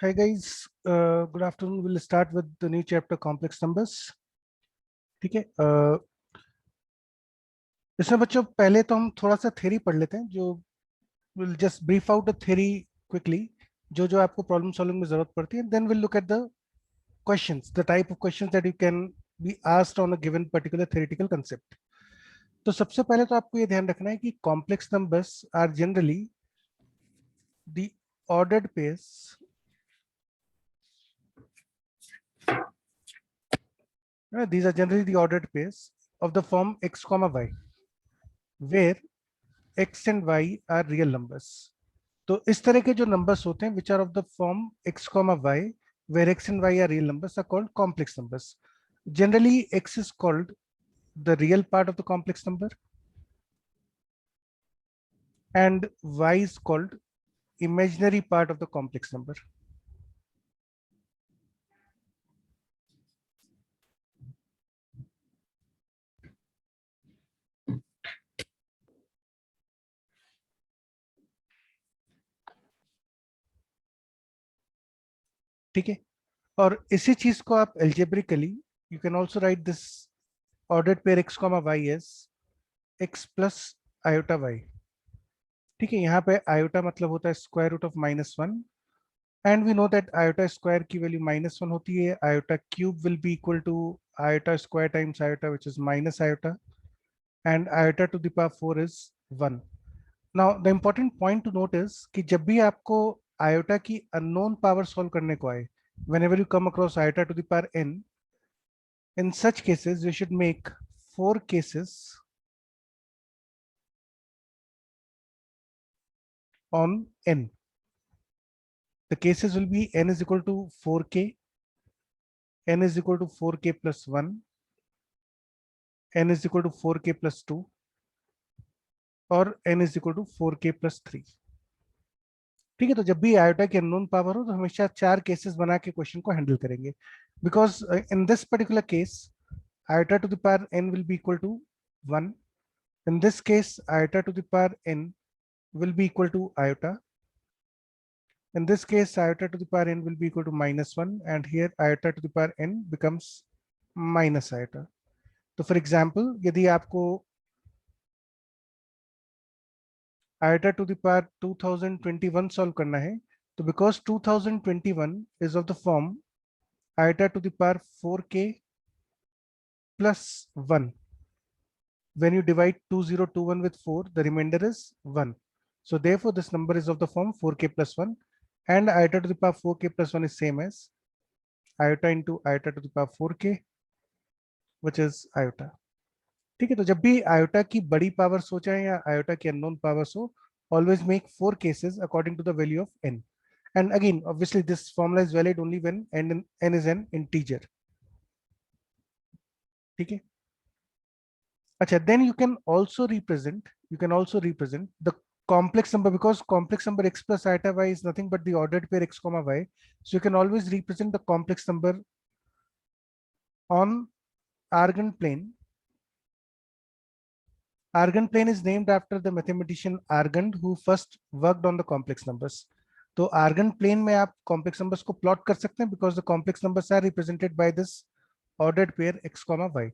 Hi guys, good afternoon. We'll start with the new chapter complex numbers. ठीक है, इसमें बच्चों पहले तो हम थोड़ा सा थ्योरी पढ़ लेते हैं, जो will just brief out the theory quickly, जो जो आपको प्रॉब्लम सॉल्विंग में जरूरत पड़ती है. Then will look at the questions, the type of questions that you can be asked on a given particular theoretical concept. तो सबसे पहले तो आपको ये ध्यान रखना है कि complex numbers are generally the ordered pairs. These are generally the ordered pairs of the form x comma y, where x and y are real numbers. तो इस तरह के जो numbers होते हैं which are of the form x comma y, where x and y are real numbers, are called complex numbers. Generally, x is called the real part of the complex number and y is called imaginary part of the complex number. ठीक है, और इसी चीज को आप algebraically you can also write this ordered pair x comma y as x plus iota y. ठीक है, यहाँ पे आयोटा मतलब होता है square root of -1, and we know that iota square की वैल्यू -1 होती है. Iota cube will be equal to iota square times iota which is minus iota, and iota to the power 4 is 1. Now the important point to note is कि जब भी आपको iota की unknown power solve करने को आए, whenever you come across iota to the power n, in such cases you should make 4 cases on n. The cases will be n is equal to 4k, n is equal to 4k plus 1, n is equal to 4k plus 2, और n is equal to 4k plus 3. ठीक है, तो जब भी iota की unknown power हो तो हमेशा 4 केसेस बना के क्वेश्चन को हैंडल करेंगे, because in this particular case iota to the power n will be equal to 1. In this case, iota to the power n will be equal to iota. In this case, iota to the power n will be equal to -1, and here iota to the power n becomes minus iota. तो for example यदि आपको iota to the power 2021 solve करना है, तो because 2021 is of the form iota to the power 4k plus 1. When you divide 2021 with 4, the remainder is 1. So therefore this number is of the form 4k plus 1, and iota to the power 4k plus 1 is same as iota into iota to the power 4k, which is iota. ठीक है, तो जब भी iota की बड़ी power सोचा है या आयोटा की अननोन पावर्स हो, always make 4 cases according to the value of n. And again, obviously this formula is valid only when n is an integer. ठीक है, अच्छा, then you can also represent the complex number, because complex number x plus iota y is nothing but the ordered pair x comma y. So you can always represent the complex number on Argand plane. Argand plane is named after the mathematician Argand, who first worked on the complex numbers. तो Argand plane में आप complex numbers को plot कर सकते हैं, because the complex numbers are represented by this ordered pair x comma y.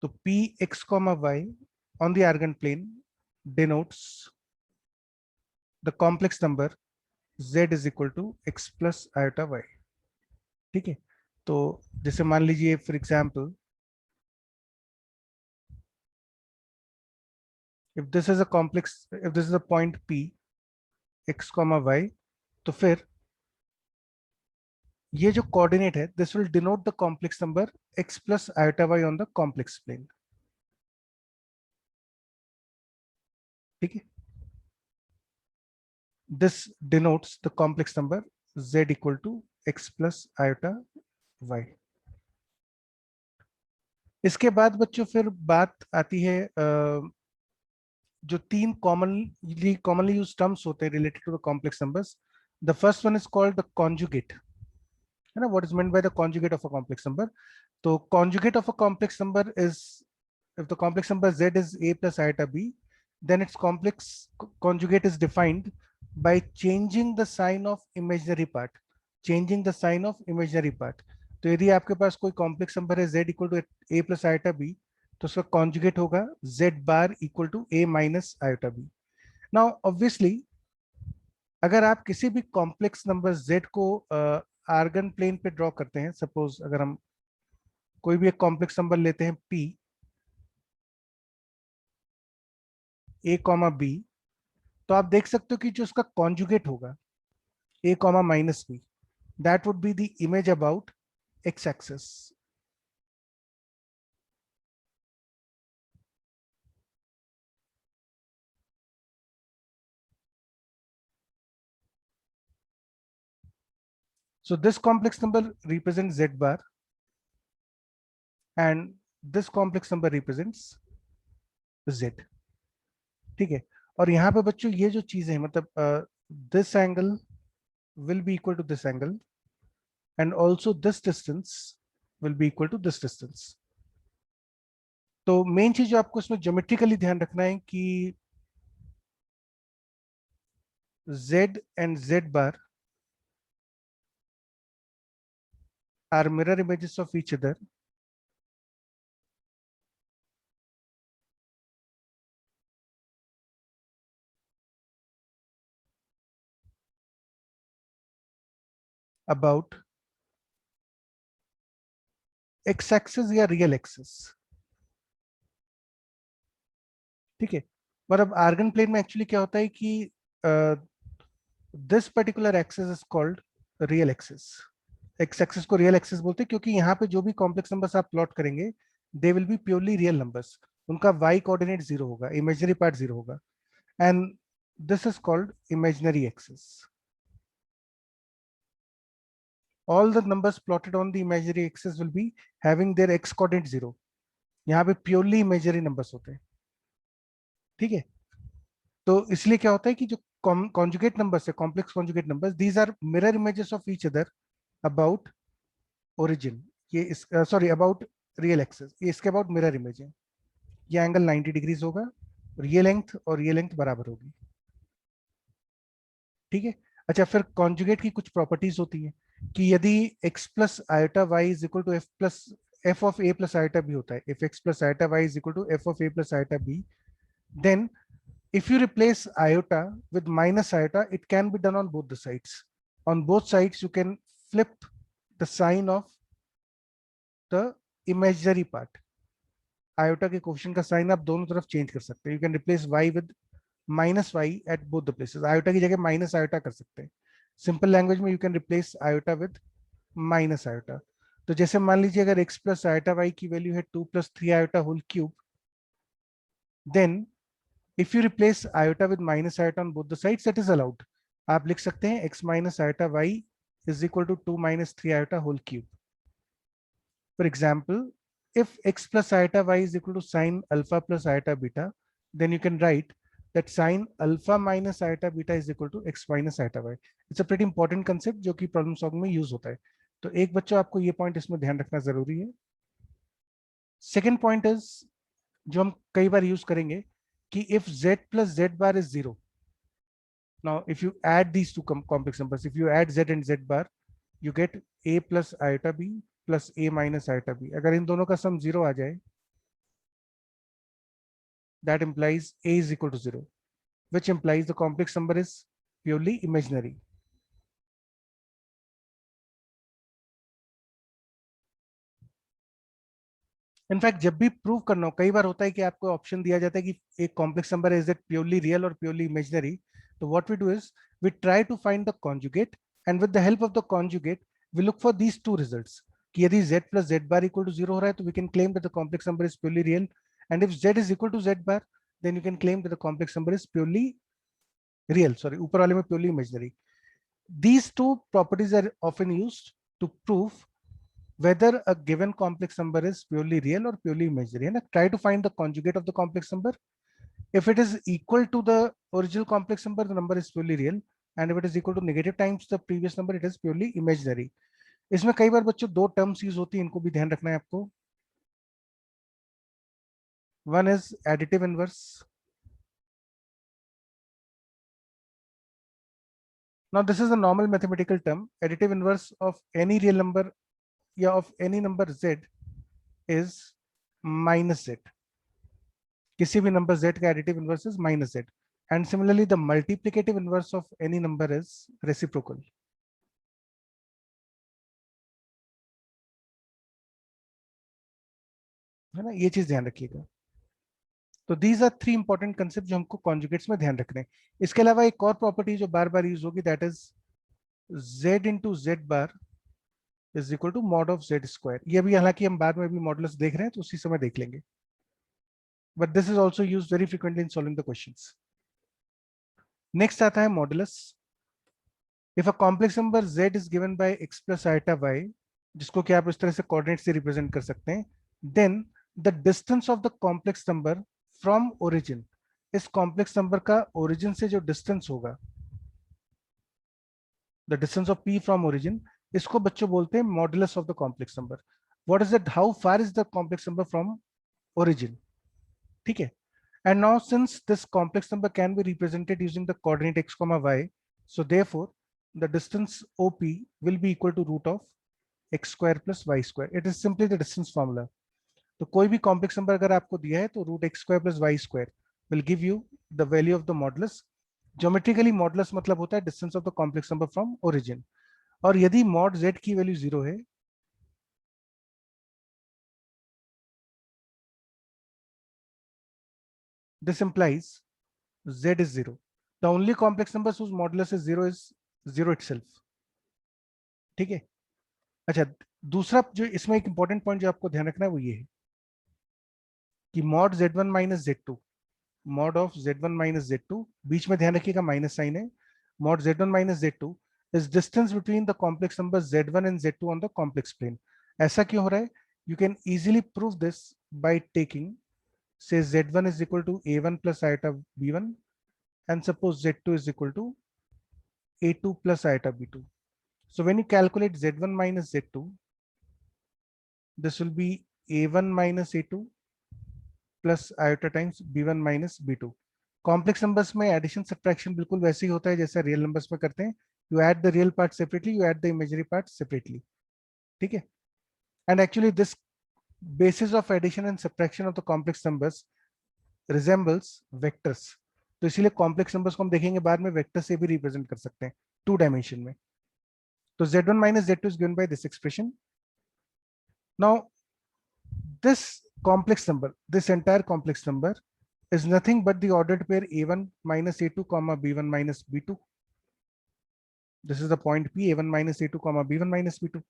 तो p x comma y on the Argand plane denotes the complex number z is equal to x plus iota y. ठीक है, तो जैसे मान लीजिए for example, if this is a complex, if this is a point p x comma y, तो फिर ये जो कोऑर्डिनेट है, this will denote the complex number x plus iota y on the complex plane. ठीक है, this denotes the complex number z equal to x plus iota y. इसके बाद बच्चों फिर बात आती है जो 3 कॉमनली यूज टर्म्स होते हैं related to the complex numbers. The first one is called the conjugate, है ना. What is meant by the conjugate of a complex number? तो conjugate of a complex number is, if the complex number z is a plus iota b, then its complex conjugate is defined by changing the sign of imaginary part, changing the sign of imaginary part. तो यदि आपके पास कोई complex number है z equal to a plus iota b, तो उसका conjugate होगा z bar equal to a minus iota b. Now obviously अगर आप किसी भी कॉम्प्लेक्स नंबर z को आर्गन प्लेन पे ड्रॉ करते हैं, सपोज अगर हम कोई भी एक कॉम्प्लेक्स नंबर लेते हैं p a कॉमा b, तो आप देख सकते हो कि जो उसका कॉन्जुगेट होगा a comma minus b, that would be the image about x-axis. So this complex number represents z bar and this complex number represents z. ठीक है. और यहाँ पे बच्चों ये जो चीजें हैं, मतलब this angle will be equal to this angle and also this distance will be equal to this distance. तो मेन चीज जो आपको इसमें ज्योमेट्रिकली ध्यान रखना है कि z and z bar are mirror images of each other about x axis या रियल एक्सिस. ठीक है. और अब आर्गन प्लेन में एक्चुअली क्या होता है कि this particular axis is called real axis. X axis को रियल एक्सिस बोलते हैं क्योंकि यहाँ पे जो भी कॉम्प्लेक्स नंबर्स आप प्लॉट करेंगे they will be purely real numbers. उनका y कोऑर्डिनेट जीरो होगा, इमेजिनरी पार्ट जीरो होगा, and this is called imaginary axis. All the numbers plotted on the imaginary axis will be having their x coordinate zero. यहाँ पे purely imaginary numbers होते हैं. ठीक है. तो इसलिए क्या होता है कि जो कॉन्जुगेट नंबर्स है, complex conjugate numbers, these are mirror images of each other about origin. ये इस सॉरी अबाउट रियल एक्सिस, ये इसके अबाउट मिरर इमेज है. ये एंगल 90 डिग्रीज होगा और ये लेंथ बराबर होगी. ठीक है. अच्छा, फिर कॉन्जुगेट की कुछ प्रॉपर्टीज होती है कि यदि x plus iota Y is equal to F plus F of A plus iota B होता है, if x plus iota Y is equal to F of A plus iota B, then if you replace iota with minus iota, it can be done on both the sides. On both sides, you can flip the sign of the imaginary part. Iota के coefficient का sign आप दोनों तरफ change कर सकते हैं. You can replace y with minus y at both the places. Iota की जगह minus iota कर सकते हैं. Simple language में you can replace iota with minus iota. तो जैसे मान लीजिए अगर x plus iota y की वैल्यू है 2 plus 3 iota whole cube, then if you replace iota with minus iota on both the sides, that is allowed. आप लिख सकते हैं x minus iota y is equal to 2 minus 3 iota whole cube. For example, if x plus iota y is equal to sine alpha plus iota beta, then you can write that sine alpha minus iota beta is equal to x minus iota y. It's a pretty important concept जो कि problem solving में use होता है. तो एक बच्चों आपको ये पॉइंट इसमें ध्यान रखना जरूरी है. सेकेंड पॉइंट इज जो हम कई बार यूज करेंगे कि if z plus z bar is 0. Now if you add these two complex numbers, if you add z and z bar, you get a plus iota b plus a minus iota b. अगर इन दोनों का सम 0 आ जाए, that implies a is equal to 0, which implies the complex number is purely imaginary. In fact जब भी prove करना हो, कई बार होता है कि आपको ऑप्शन दिया जाता है कि एक complex number is it purely real और प्योरली इमेजिनरी. तो what we do is we try to find the conjugate and with the help of the conjugate we look for these two results. कि यदि z plus Z bar equal to 0 हो रहा है तो we can claim that the complex number is purely real, and if z is equal to z bar then you can claim that the complex number is purely real, sorry ऊपर वाले में purely imaginary. These two properties are often used to prove whether a given complex number is purely real or purely imaginary. And try to find the conjugate of the complex number. If it is equal to the original complex number, the number is purely real. And if it is equal to negative times the previous number, it is purely imaginary. इसमें कई बार बच्चों दो terms use होती हैं, इनको भी ध्यान रखना है आपको. One is additive inverse Now this is a normal mathematical term. Additive inverse of any real number, yeah, of any number z is minus z. किसी भी number z का additive inverse is minus z. And similarly, the multiplicative inverse of any number is reciprocal. है ना, ये चीज ध्यान रखिएगा. तो these are three important concept जो हमको कॉन्जुगेट्स में ध्यान रखने हैं. इसके अलावा एक और प्रॉपर्टी जो बार बार यूज होगी, that is z into Z bar is equal to mod of Z square. ये भी हालांकि हम बाद में भी मॉडुलस देख रहे हैं तो उसी समय देख लेंगे, but this is also use very frequently in solving the questions. Next आता है modulus. If a complex number z is given by x plus iota y, जिसको कि आप इस तरह से कोऑर्डिनेट से रिप्रेजेंट कर सकते हैं, then the distance of the complex number from origin, इस कॉम्प्लेक्स नंबर का ओरिजिन से जो डिस्टेंस होगा, the distance of p from origin, इसको बच्चों बोलते हैं modulus of the complex number. What is it, how far is the complex number from origin. ठीक है. And now since this complex number can be represented using the coordinate x comma y, so therefore the distance OP will be equal to root of x square plus y square. It is simply the distance formula. तो कोई भी complex number अगर आपको दिया है तो root X square plus Y square will give you the value of the modulus. Geometrically modulus मतलब होता है distance of the complex number from origin. और यदि मॉड z की वैल्यू 0 है, this implies z is 0. The only complex numbers whose modulus is 0 is 0 itself. ठीक है. अच्छा, दूसरा जो इसमें एक इंपॉर्टेंट पॉइंट जो आपको ध्यान रखना है वो ये है कि mod z1 minus z2, mod of z1 minus z2, बीच में ध्यान रखिएगा माइनस साइन है, mod z1 minus z2 is distance between the complex numbers z1 and z2 on the complex plane. ऐसा क्यों हो रहा है? You can easily prove this by taking, say z1 is equal to a1 plus iota b1 and suppose z2 is equal to a2 plus iota b2. So when you calculate z1 minus z2, this will be a1 minus a2 plus iota times b1 minus b2. Complex numbers में addition subtraction बिल्कुल वैसे ही होता है जैसा real numbers में करते हैं. You add the real part separately, you add the imaginary part separately. ठीक है. And actually this basis of addition and subtraction of the complex numbers resembles vectors. तो इसीलिए कॉम्प्लेक्स नंबर्स को हम देखेंगे बाद में वेक्टर से भी रिप्रेजेंट कर सकते हैं 2 डायमेंशन में. तो z1 minus z2 is given by this expression. Now this complex number, this entire complex number is nothing but the ordered pair a1 minus a2 comma b1 minus b2. This is the point p, a1 minus a2 comma b1 minus b2.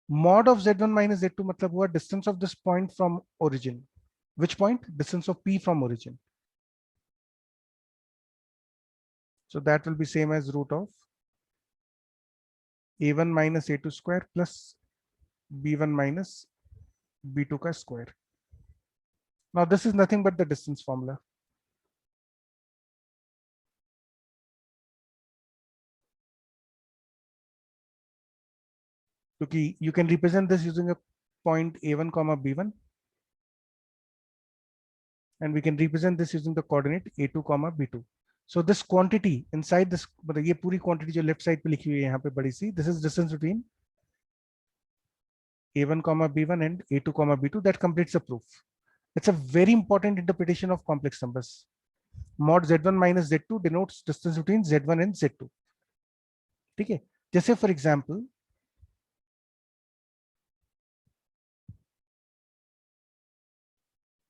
Mod of z1 minus z2 मतलब हुआ distance of this point from origin. Which point? Distance of p from origin. So that will be same as root of a1 minus a2 square plus b1 minus b2 का square. Now this is nothing but the distance formula. क्योंकि you can represent this using a point a1 comma b1 and we can represent this using the coordinate a2 comma b2. So this quantity inside this, मतलब ये पूरी quantity जो left side पे लिखी हुई है यहाँ पे बड़ी सी, this is distance between a1 comma b1 and a2 comma b2. That completes the proof. It's a very important interpretation of complex numbers. Mod z1 minus z2 denotes distance between z1 and z2. ठीक है. जैसे for example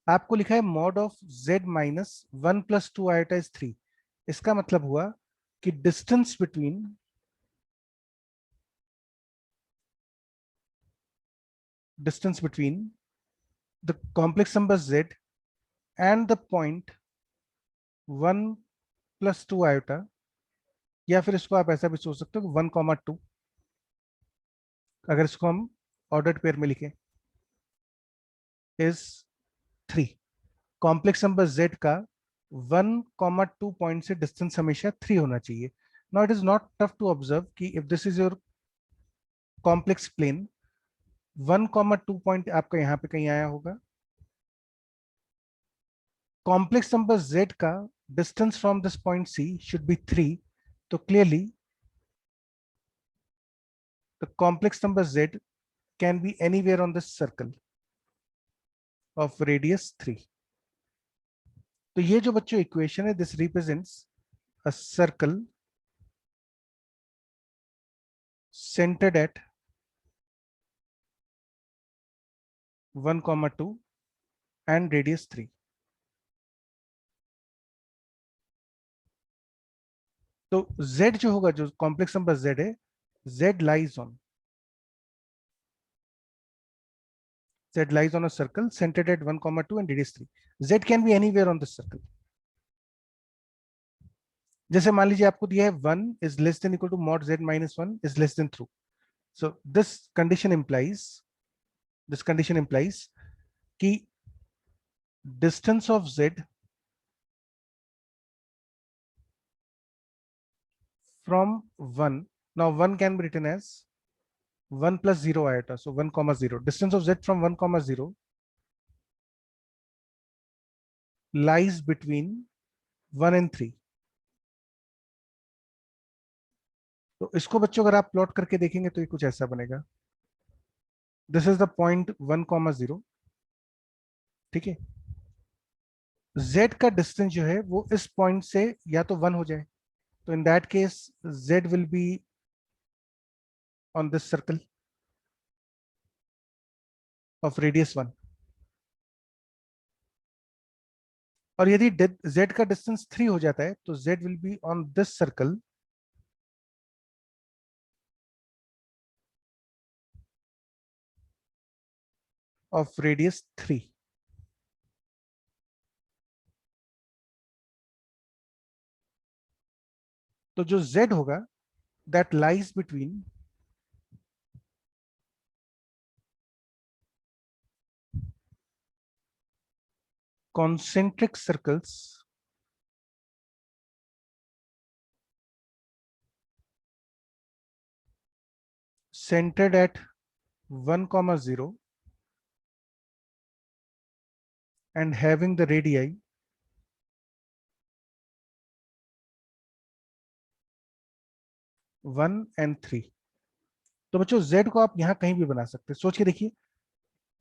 आपको लिखा है mod of z minus 1 plus 2 iota is 3. इसका मतलब हुआ कि distance between the complex number z and the point 1 plus 2 iota, या फिर इसको आप ऐसा भी सोच सकते हो 1 comma 2, अगर इसको हम ऑर्डर्ड पेयर में लिखें, इज 3. कॉम्प्लेक्स नंबर z का 1,2 पॉइंट से डिस्टेंस हमेशा 3 होना चाहिए. Now it is not tough to observe कि if this is your complex plane, 1,2 point आपका यहाँ पे कहीं आया होगा. कॉम्प्लेक्स नंबर z का distance from this point c should be 3. तो clearly the complex number z can be anywhere on this circle of radius 3. तो ये जो बच्चों इक्वेशन है, this represents a circle centered at 1, 2 and radius 3. तो z जो होगा, जो कॉम्प्लेक्स नंबर z है, z lies on a circle centered at 1, 2 and radius 3. z can be anywhere on this circle. जैसे मान लीजिए आपको दिया है 1 is less than equal to mod z minus 1 is less than 2. So this condition implies कि distance of z from 1, now 1 can be written as 1 plus 0 iota, so 1, 0. Distance of z from 1, 0 lies between 1 and 3. तो इसको बच्चों अगर आप plot करके देखेंगे तो ये कुछ ऐसा बनेगा. This is the point 1, 0. ठीक है, z का डिस्टेंस जो है वो इस पॉइंट से या तो 1 हो जाए, तो in that case z will be on this circle of radius 1. और यदि z का डिस्टेंस 3 हो जाता है तो z will be on this circle of radius 3. तो जो z होगा that lies between concentric circles centered at 1, 0 and having the radii 1 and 3. तो बच्चों z को आप यहां कहीं भी बना सकते हैं. सोच के देखिए,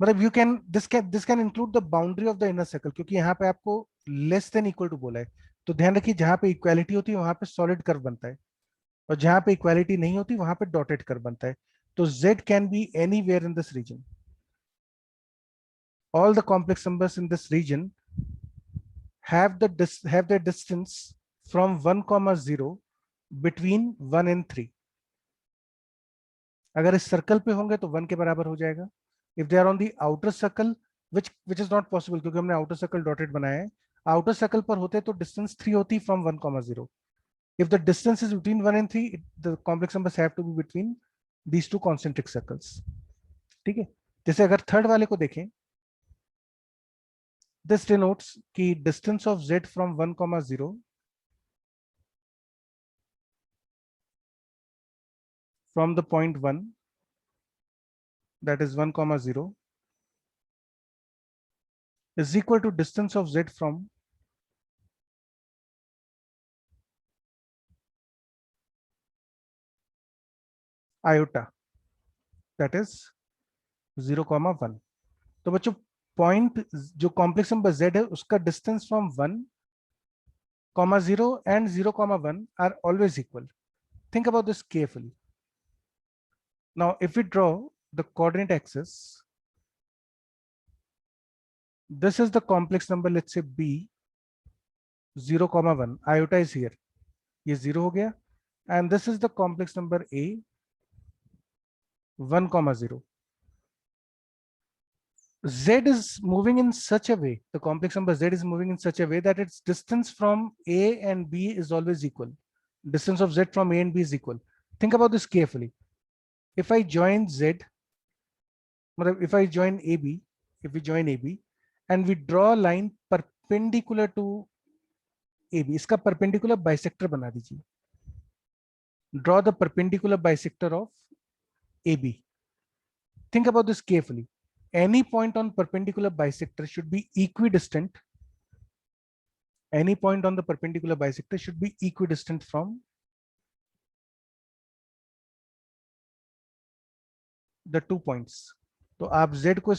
मतलब you can this can include the boundary of the inner circle, क्योंकि यहाँ पे आपको लेस देन इक्वल टू बोला है. तो ध्यान रखिए, जहां पे इक्वालिटी होती है वहां पे सॉलिड कर्व बनता है, और जहां पे इक्वालिटी नहीं होती वहां पे डॉटेड कर्व बनता है. तो z can be anywhere in this region. All the complex numbers in this region have their distance from 1, 0 between 1 and 3. अगर इस सर्कल पे होंगे तो 1 के बराबर हो जाएगा. If they are on the outer circle, which is not possible क्योंकि हमने आउटर सर्कल डॉटेड बनाया है. आउटर सर्कल पर होते तो डिस्टेंस 3 होती from 1, 0. If the distance is between 1 and 3, the complex numbers have to be between these two concentric circles. ठीक है, जैसे अगर थर्ड वाले को देखें, this denotes कि distance of z from 1, 0 from the point 1, that is 1, 0 is equal to distance of z from iota, that is 0, 1. तो बच्चों पॉइंट जो कॉम्प्लेक्स नंबर z है उसका distance from 1, 0 and 0, 1 are always equal. Think about this carefully. Now if we draw the coordinate axis, this is the complex number, let's say b 0, 1. Iota is here, ये 0 हो गया. And this is the complex number a 1, 0. Z is moving in such a way, the complex number z is moving in such a way that its distance from a and b is always equal. Distance of z from a and b is equal. Think about this carefully. If I join z, if I join ab, if we join ab and we draw a line perpendicular to ab, इसका perpendicular bisector बना दीजिए. Draw the perpendicular bisector of ab. Think about this carefully. Any point on perpendicular bisector should be equidistant. Any point on the perpendicular bisector should be equidistant from the 2 points. तो आप z को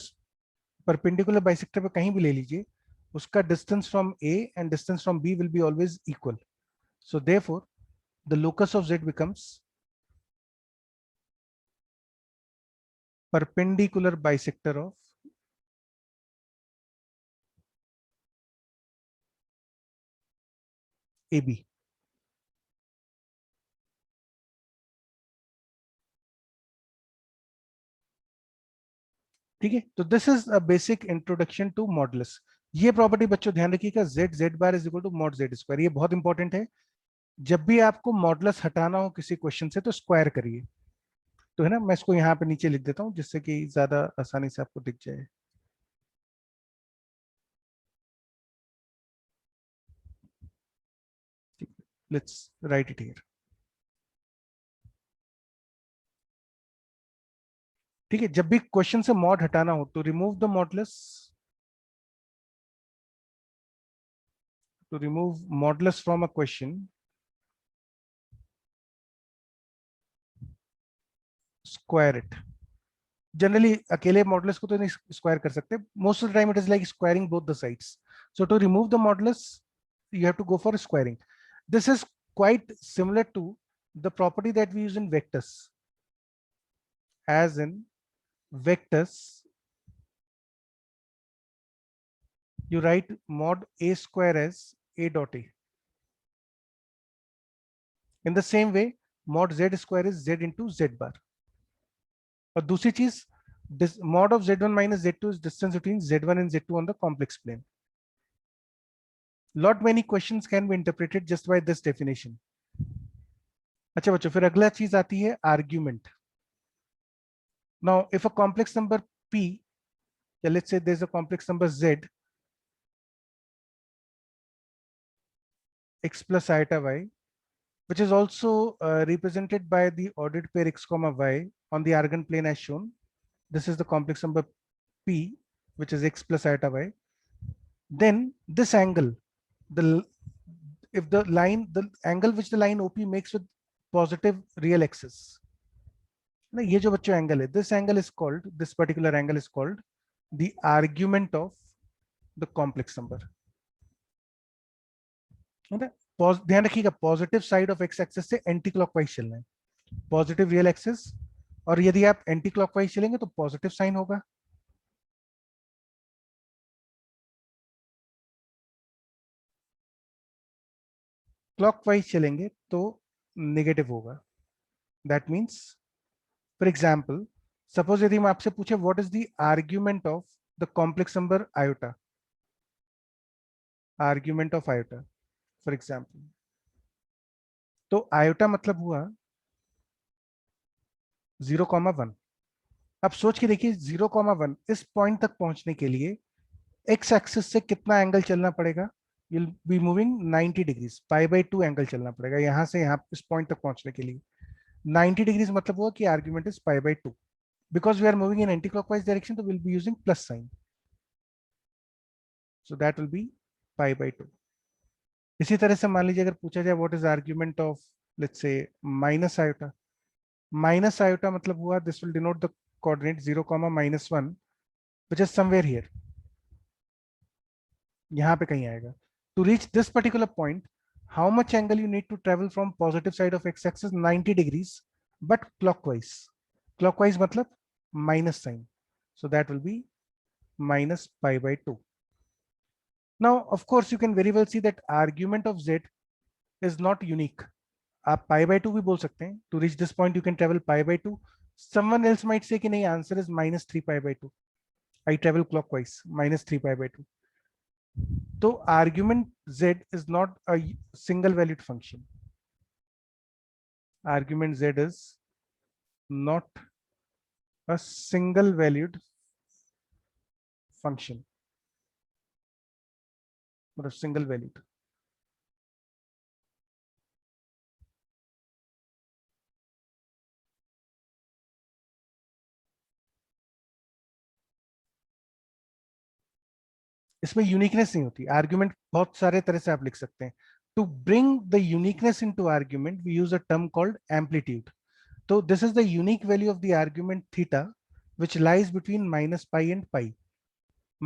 perpendicular bisector पे कहीं भी ले लीजिए, उसका distance from a and distance from b will be always equal. So therefore the locus of z becomes perpendicular bisector of AB। ठीक है, तो this is a basic introduction to modulus. ये प्रॉपर्टी बच्चों ध्यान रखिएगा, Z Z bar is equal to mod Z square, ये बहुत important है। जब भी आपको मॉडुलस हटाना हो किसी क्वेश्चन से तो स्क्वायर करिए। तो है ना, मैं इसको यहाँ पे नीचे लिख देता हूँ जिससे कि ज्यादा आसानी से आपको दिख जाए। Let's write it here. ठीक है, जब भी क्वेश्चन से मॉड हटाना हो तो remove the modulus, to remove modulus from a question, square it। Generally अकेले मॉडुलस को तो नहीं स्क्वायर कर सकते, most of the time it is like squaring both the sides. So to remove the modulus you have to go for squaring. This is quite similar to the property that we use in vectors. As in vectors, you write mod a square as a dot a. In the same way, mod z square is z into z bar. और दूसरी चीज, mod of z1 minus z2 is distance between z1 and z2 on the complex plane. Lot many questions can be interpreted just by this definition. अच्छा बच्चों, फिर अगला चीज आती है argument. Now if a complex number p, let's say there's a complex number z, x plus iota y, which is also represented by the ordered pair x comma y on the argand plane as shown. This is the complex number p, which is x plus iota y. Then this angle, the if the angle which the line OP makes with positive real axis, ना ये जो बच्चों angle है, this particular angle is called the argument of the complex number। ध्यान रखिएगा, positive side of x axis से anti clockwise चलना है, पॉजिटिव रियल एक्सिस, और यदि आप एंटी क्लॉकवाइज चलेंगे तो पॉजिटिव साइन होगा। क्लॉकवाइज चलेंगे तो नेगेटिव होगा। That means, for example, suppose यदि मैं आपसे पूछे what is the argument of the complex number iota, argument of iota for example, तो आयोटा मतलब हुआ 0,1। अब सोच के देखिए 0,1 इस पॉइंट तक पहुंचने के लिए एक्स एक्सिस से कितना एंगल चलना पड़ेगा? you'll be moving 90 degrees, pi by 2 angle चलना पड़ेगा यहां से यहां इस पॉइंट तक पहुंचने के लिए। 90 डिग्रीज मतलब हुआ कि argument is pi by 2। Because we are moving in anti clockwise direction तो will be using plus sign, so that will be pi by 2। इसी तरह से मान लीजिए अगर पूछा जाए what is argument of let's say minus iota, minus iota मतलब हुआ this will denote the coordinate 0,-1 which is somewhere here, यहाँ पे कहीं आएगा। To reach this particular point, how much angle you need to travel from positive side of x-axis? 90 degrees, but clockwise. Clockwise मतलब minus sign. So that will be minus pi by 2. Now, of course, you can very well see that argument of z is not unique. आप pi by 2 भी बोल सकते हैं। To reach this point, you can travel pi by 2. Someone else might say कि नहीं, answer is minus 3 pi by 2. I travel clockwise, minus 3 pi by 2. तो argument z is not a single valued function. Argument z is not a single valued function, or a single valued. इसमें uniqueness नहीं होती। Argument बहुत सारे तरह से आप लिख सकते हैं। To bring the uniqueness into argument we use a term called amplitude. तो this is the unique value of the argument theta which lies between minus pi and pi.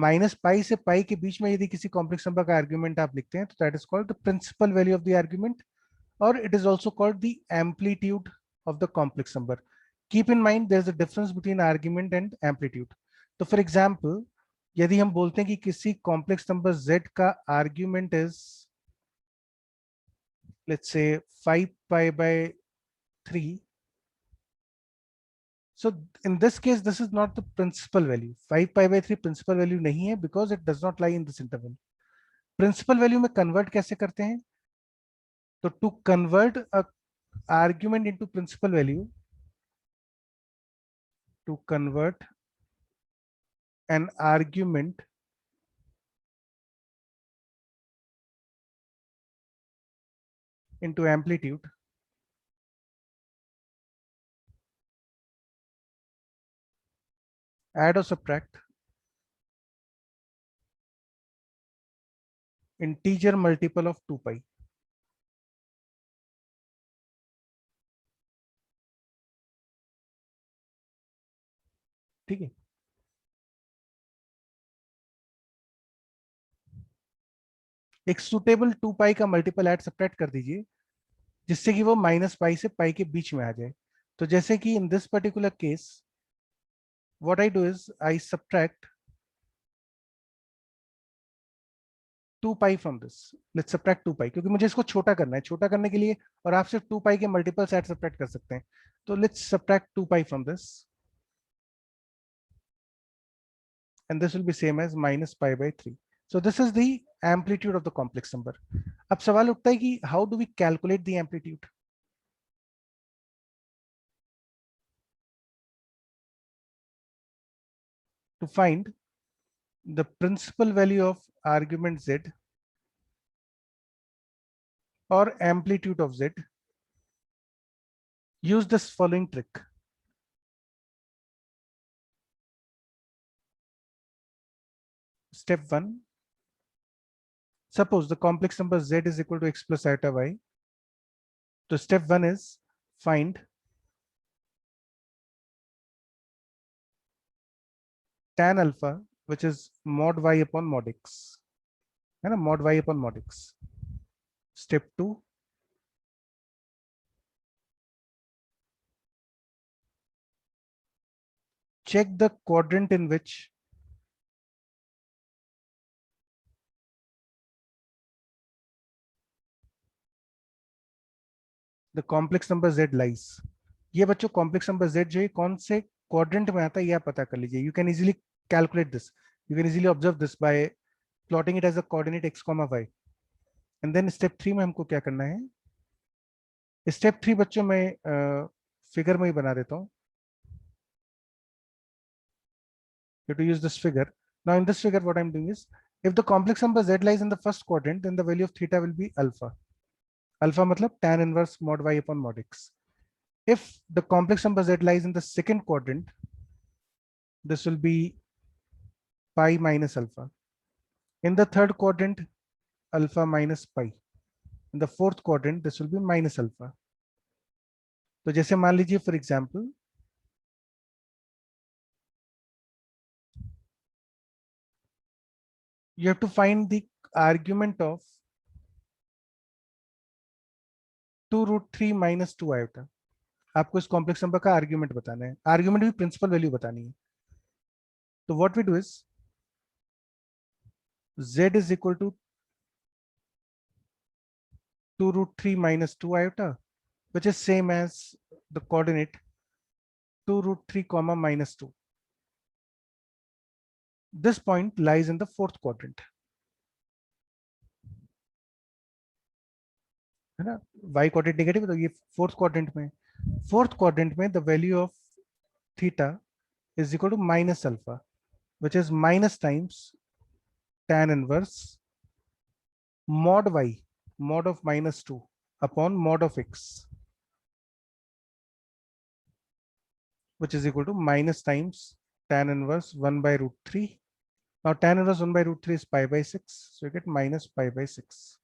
Minus pi से पाई के बीच में यदि किसी complex number का argument आप लिखते हैं तो that is called the principal value of the argument, और it is also called the amplitude of the complex number. Keep in mind there is a difference between argument and amplitude. तो for example यदि हम बोलते हैं कि किसी complex number z का argument is let's say 5 pi by 3. So in this case, this is not the principal value. 5 pi by 3 principal value नहीं है because it does not lie in this interval. Principal value में convert कैसे करते हैं? तो to convert a argument into principal value, to convert an argument into amplitude, add or subtract integer multiple of 2 pi. ठीक है, एक suitable 2 पाई का multiple add subtract कर दीजिए जिससे कि वो माइनस पाई से पाई के बीच में आ जाए. तो जैसे कि in this particular case what I do is I subtract 2 pi from this. Let's subtract 2 pi क्योंकि मुझे इसको छोटा करना है. छोटा करने के लिए और आप सिर्फ 2 pi के मल्टीपल ऐड सब्ट्रैक्ट कर सकते हैं. तो let's subtract 2 pi from this and this will be same as minus pi by 3. So this is the amplitude of the complex number. अब सवाल उठता है कि how do we calculate the amplitude? To find the principal value of argument z or amplitude of z, use this following trick. Step 1, suppose the complex number z is equal to x plus iota y. So step 1 is find tan alpha, which is mod y upon mod x, है ना, mod y upon mod x. Step 2, check the quadrant in which the complex number z lies. ये बच्चों complex number z जो है कौन से quadrant में आता है ये आप पता कर लीजिए. You can easily calculate this. You can easily observe this by plotting it as a coordinate x comma y. And then step 3 में हमको क्या करना है? Step 3 बच्चों मैं फिगर में ही बना देता हूँ. You have to use this figure. Now in this figure what I'm doing is, if the complex number z lies in the first quadrant, then the value of theta will be alpha. Alpha matlab tan inverse mod y upon mod x. If the complex number z lies in the second quadrant, this will be pi minus alpha. In the third quadrant, alpha minus pi. In the fourth quadrant, this will be minus alpha. तो जैसे मान लीजिए for example, you have to find the argument of 2 root 3 minus 2 iota. आपको इस complex number का argument बताना है. Argument भी प्रिंसिपल वैल्यू बतानी है. तो what we do is z is equal to 2 root 3 minus 2 iota, which is same as the coordinate 2 root 3 comma minus 2. This point lies in the fourth quadrant. है ना, y coordinate negative, तो ये fourth quadrant में. Fourth quadrant में the value of theta is equal to minus alpha, which is minus times tan inverse mod y, mod of minus 2 upon mod of x, which is equal to minus times tan inverse 1 by root 3. Now tan inverse 1 by root 3 is pi by 6, so you get minus pi by 6.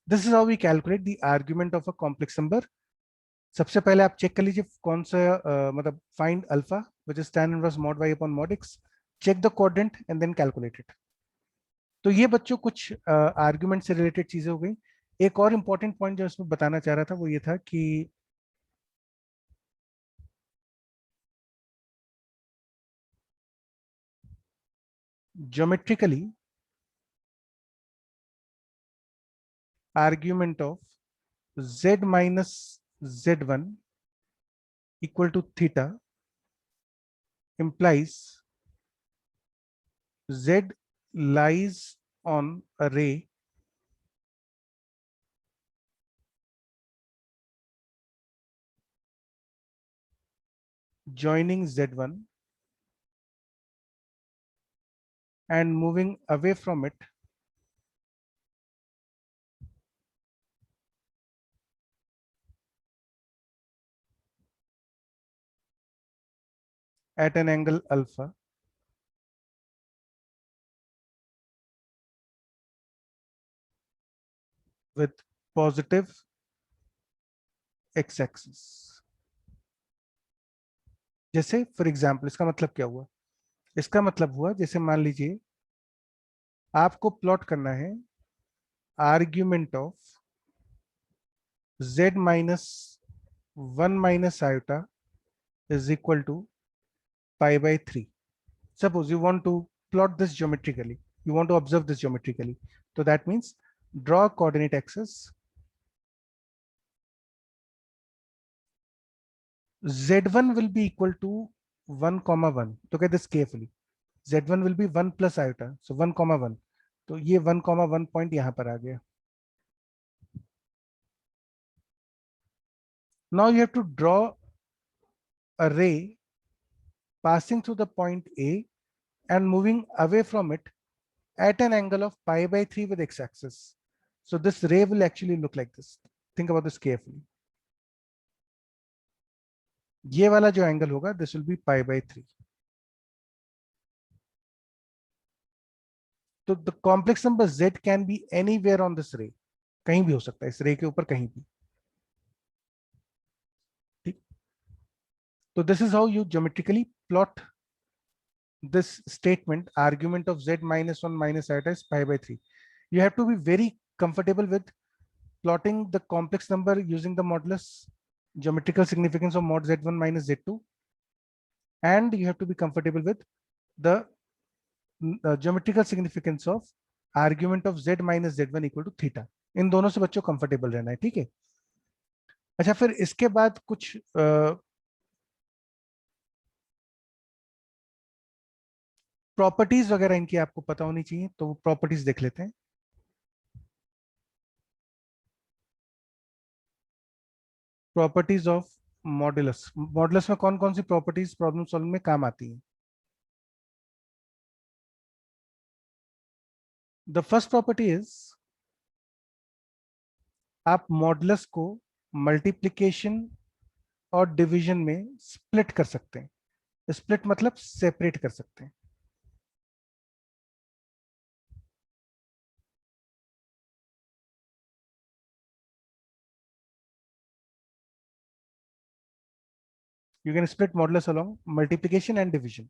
This is how we calculate the argument of a complex number. सबसे पहले आप check कर लीजिए कौन सा मतलब find alpha. which is tan inverse mod y upon mod x. Check the quadrant and then calculate it. तो ये बच्चों कुछ आर्ग्यूमेंट से रिलेटेड चीजें हो गई. एक और इंपॉर्टेंट पॉइंट जो इसमें बताना चाह रहा था वो ये था कि geometrically argument of z minus z1 equal to theta implies z lies on a ray joining z1 and moving away from it at an angle alpha with positive x-axis. जैसे फॉर एग्जाम्पल इसका मतलब क्या हुआ? इसका मतलब हुआ जैसे मान लीजिए आपको प्लॉट करना है argument of z minus 1 minus iota is equal to pi by 3. Suppose you want to plot this geometrically, you want to observe this geometrically. So that means draw a coordinate axis. Z1 will be equal to 1 comma 1. Look at this carefully. Z1 will be 1 plus iota. So 1 comma 1. तो ये 1 comma 1 point यहाँ पर आ गया. Now you have to draw a ray passing through the point A and moving away from it at an angle of pi by 3 with x-axis. So this ray will actually look like this. Think about this carefully. ये वाला जो angle होगा this will be pi by 3. तो the complex number z can be anywhere on this रे. कहीं भी हो सकता है इस रे के ऊपर कहीं भी. ठीक. तो this is how you geometrically plot this statement argument of z minus 1 minus iota is pi by 3. You have to be very comfortable with plotting the complex number using the modulus geometrical significance of mod z1 minus z2, and you have to be comfortable with the geometrical significance of argument of z minus z1 equal to theta. इन दोनों से बच्चों comfortable रहना है. ठीक है. अच्छा फिर इसके बाद कुछ प्रॉपर्टीज वगैरह इनकी आपको पता होनी चाहिए, तो वो प्रॉपर्टीज देख लेते हैं. Properties of modulus. मॉडुलस में कौन कौन सी प्रॉपर्टीज प्रॉब्लम सॉल्विंग में काम आती हैं? द फर्स्ट प्रॉपर्टी इज आप मॉडुलस को मल्टीप्लिकेशन और डिवीजन में स्प्लिट कर सकते हैं. स्प्लिट मतलब सेपरेट कर सकते हैं. You can split modulus along multiplication and division.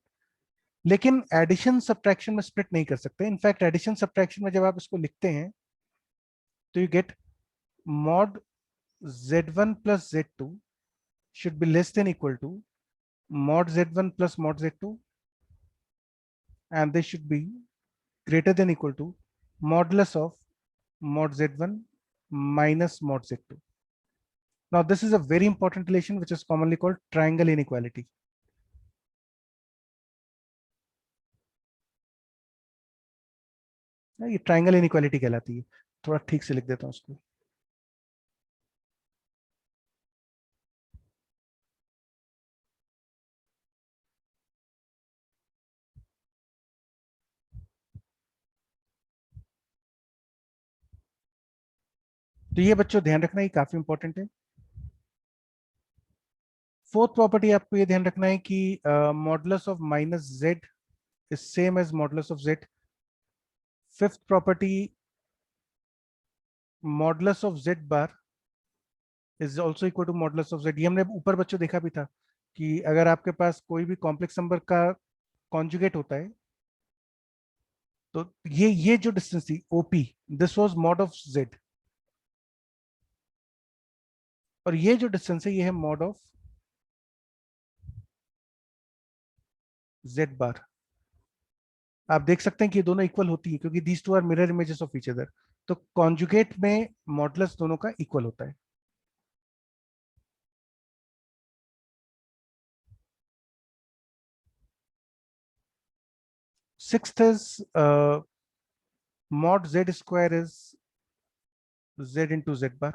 लेकिन एडिशन सब्ट्रैक्शन में स्प्लिट नहीं कर सकते. इनफैक्ट एडिशन सब्ट्रैक्शन में जब आप इसको लिखते हैं तो you gate mod z1 plus z2 should be less than equal to mod z1 plus mod z2, and they should be greater than equal to modulus of mod z1 minus mod z2. Now this is a very important relation which is commonly called triangle inequality. ये triangle inequality कहलाती है. थोड़ा ठीक से लिख देता हूं उसको. तो ये बच्चों ध्यान रखना ये काफी इंपॉर्टेंट है. फोर्थ प्रॉपर्टी आपको ये ध्यान रखना है कि modulus of minus Z is same as modulus of Z. Fifth property modulus of Z bar is also equal to modulus of Z. ये हमने ऊपर बच्चों देखा भी था कि अगर आपके पास कोई भी कॉम्प्लेक्स नंबर का कॉन्जुगेट होता है तो ये जो डिस्टेंस थी OP, this was mod of Z, और ये जो डिस्टेंस है ये है मॉड ऑफ जेड बार। आप देख सकते हैं कि ये दोनों इक्वल होती है क्योंकि these two are mirror images of each other. तो कॉन्जुगेट में मॉडुलस दोनों का इक्वल होता है। Sixth is mod z square is z into z bar।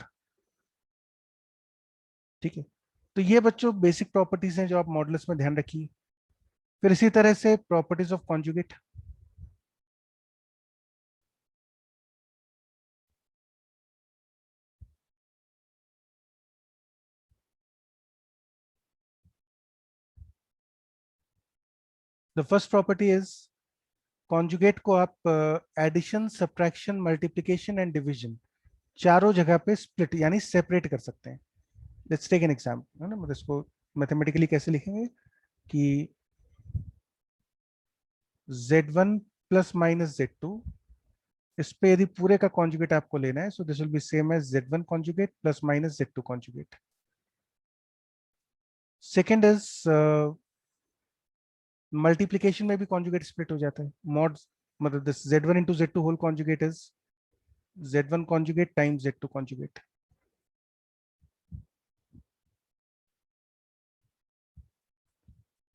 ठीक है, तो ये बच्चों बेसिक प्रॉपर्टीज हैं जो आप मॉडुलस में ध्यान रखिए। फिर इसी तरह से properties of conjugate. The first property is conjugate को आप addition, subtraction, multiplication and division चारों जगह पे स्प्लिट यानी सेपरेट कर सकते हैं। लेट्स टेक एन एग्जांपल, है ना, मतलब इसको मैथमेटिकली कैसे लिखेंगे कि z1 प्लस माइनस z2, इस पे यदि पूरे का कॉन्जुगेट आपको लेना है, so this will be same as z1 conjugate plus minus z2 conjugate. Second is multiplication में भी कॉन्जुगेट स्प्लिट हो जाता है। मॉड मतलब this z1 into z2 whole conjugate is z1 conjugate times z2 conjugate.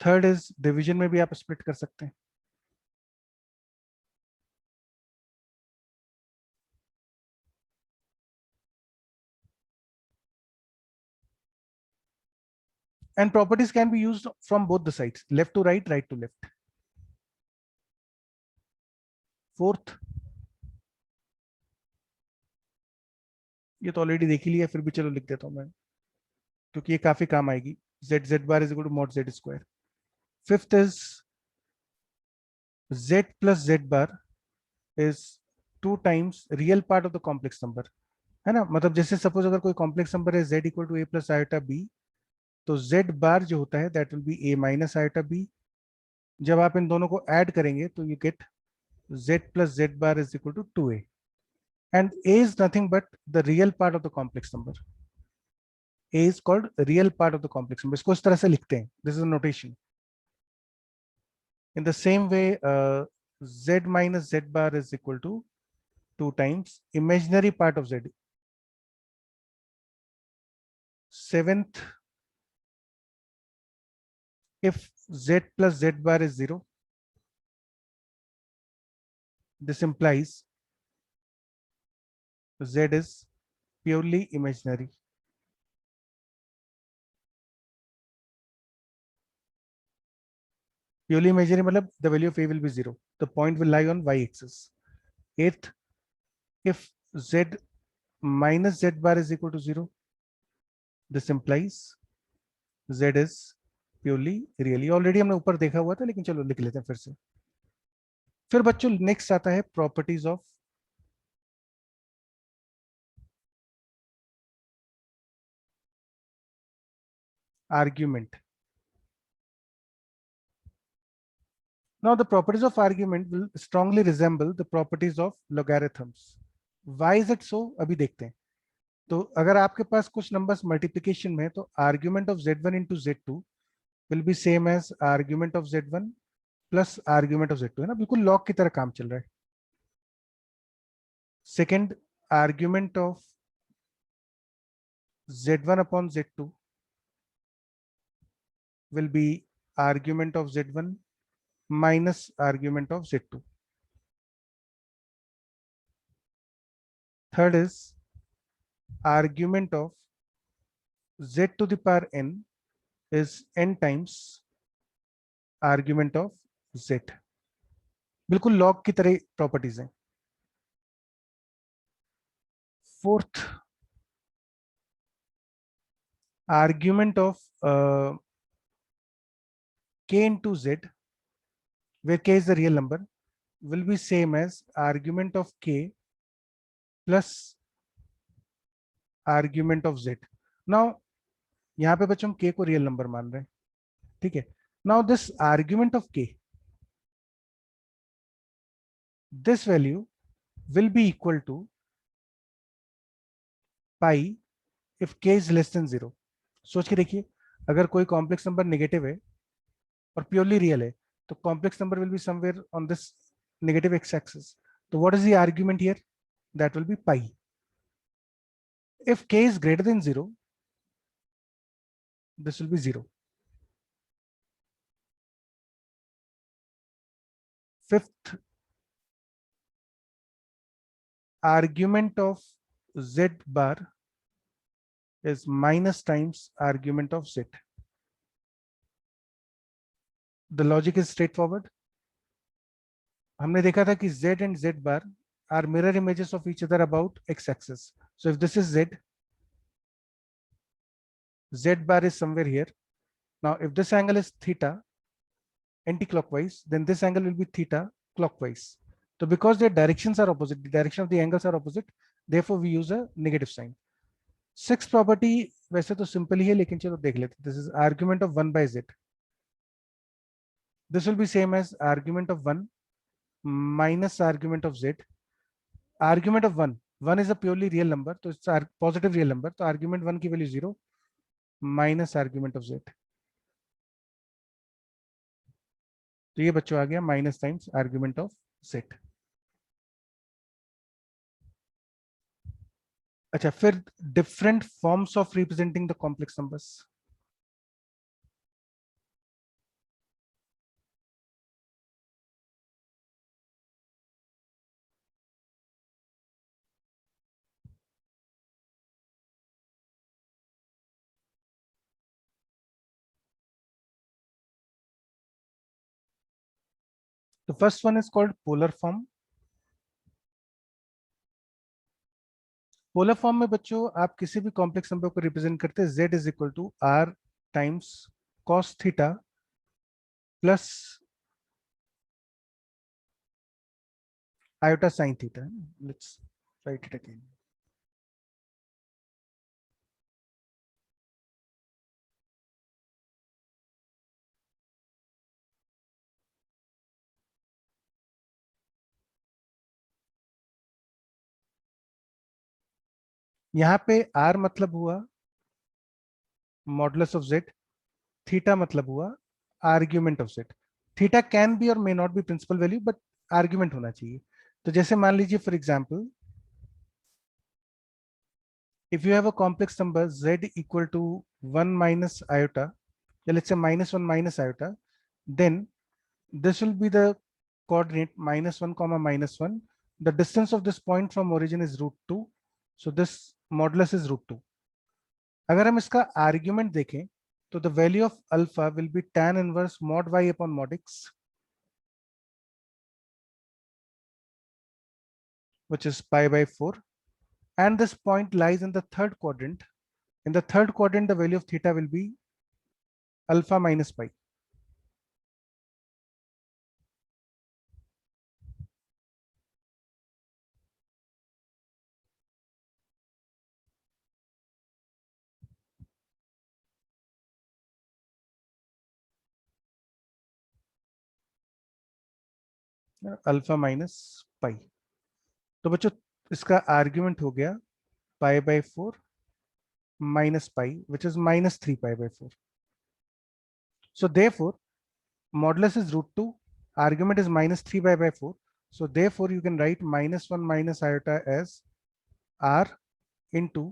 Third is division में भी आप split कर सकते हैं। And properties can be used from both the sides, left to right, right to left. Fourth, ये तो already देख ही लिया, फिर भी चलो लिख देता हूं मैं क्योंकि ये काफी काम आएगी। z z bar is equal to mod z square. Fifth is z plus z bar is 2 times real part of the complex number, है ना। मतलब जैसे सपोज अगर कोई कॉम्प्लेक्स नंबर है z equal to a plus iota b, तो z bar जो होता है that will be a minus iota b। जब आप इन दोनों को ऐड करेंगे तो you get z plus z bar is equal to 2a, and a is nothing but the real part of the complex number. A is called real part of the complex number। इसको इस तरह से लिखते हैं, this is a notation। In the same way, z minus z bar is equal to 2 times imaginary part of z। Seventh, if z plus z bar is 0, this implies z is purely imaginary। Purely imaginary मतलब the value of a will be 0, the point will lie on y axis। Eighth, if z minus z bar is equal to 0, this implies z is purely real। ये already हमने ऊपर देखा हुआ था लेकिन चलो लिख लेते हैं फिर से। फिर बच्चों नेक्स्ट आता है properties of argument. Now the properties of argument will strongly resemble the properties of logarithms। Why is it so? अभी देखते हैं। तो अगर आपके पास कुछ नंबर्स मल्टीप्लिकेशन में है तो argument of z1 into z2 will be same as argument of z1 plus argument of z2, है ना, बिल्कुल लॉग की तरह काम चल रहा है। Second, argument of z1 upon z2 will be argument of z1 minus argument of z2। Third is argument of z to the power n is n times argument of z। बिल्कुल log की तरह properties हैं। Fourth, argument of k into z, where k is the real number, will be same as argument of k plus argument of z। Now यहाँ पे बच्चों हम k को real number मान रहे हैं, ठीक है. Now this argument of k, this value will be equal to pi if k is less than 0. सोच के देखिए, अगर कोई कॉम्प्लेक्स नंबर नेगेटिव है और प्योरली रियल है, तो complex number will be somewhere on this negative X axis. तो what is the argument here? That will be pi. If k is greater than 0, this will be 0. Fifth argument of z bar is minus times argument of z. The logic is straightforward. हमने देखा था कि z and z bar are mirror images of each other about x-axis. So if this is z, z bar is somewhere here. Now if this angle is theta anti-clockwise, then this angle will be theta clockwise. So because their directions are opposite, the direction of the angles are opposite, therefore we use a negative sign. Sixth property वैसे तो simple ही है, लेकिन चलो देख लेते. This is argument of 1 by z. This will be same as argument of 1 minus argument of z. Argument of 1 is a purely real number, तो it's a positive real number, तो argument 1 की value 0 minus argument of z. तो ये बच्चों आ गया minus times argument of z. अच्छा, फिर different forms of representing the complex numbers. The first one is called polar form. Polar form में बच्चों आप किसी भी कॉम्प्लेक्स नंबर को रिप्रेजेंट करते हैं z is equal to r times cos theta plus iota sin theta. Let's write it again. यहाँ पे r मतलब हुआ मॉडुलस ऑफ z, थीटा मतलब हुआ argument of z. Theta can be और may not be principal value, but argument होना चाहिए. तो जैसे मान लीजिए for example, if you have a complex number z equal to 1 minus iota, let's say -1 minus iota, then this will be the coordinate -1 comma -1. The distance of this point from origin is √2, so this modulus is √2. अगर हम इसका argument देखें तो the value of alpha will be tan inverse mod y upon mod x, which is pi by 4, and this point lies in the third quadrant. In the third quadrant, the value of theta will be alpha minus pi. Alpha minus pi. तो बच्चों इसका argument हो गया pi by 4 minus pi, which is minus 3 pi by 4. So therefore modulus is √2, argument is minus 3 pi by 4. So therefore you can write -1 minus iota as r into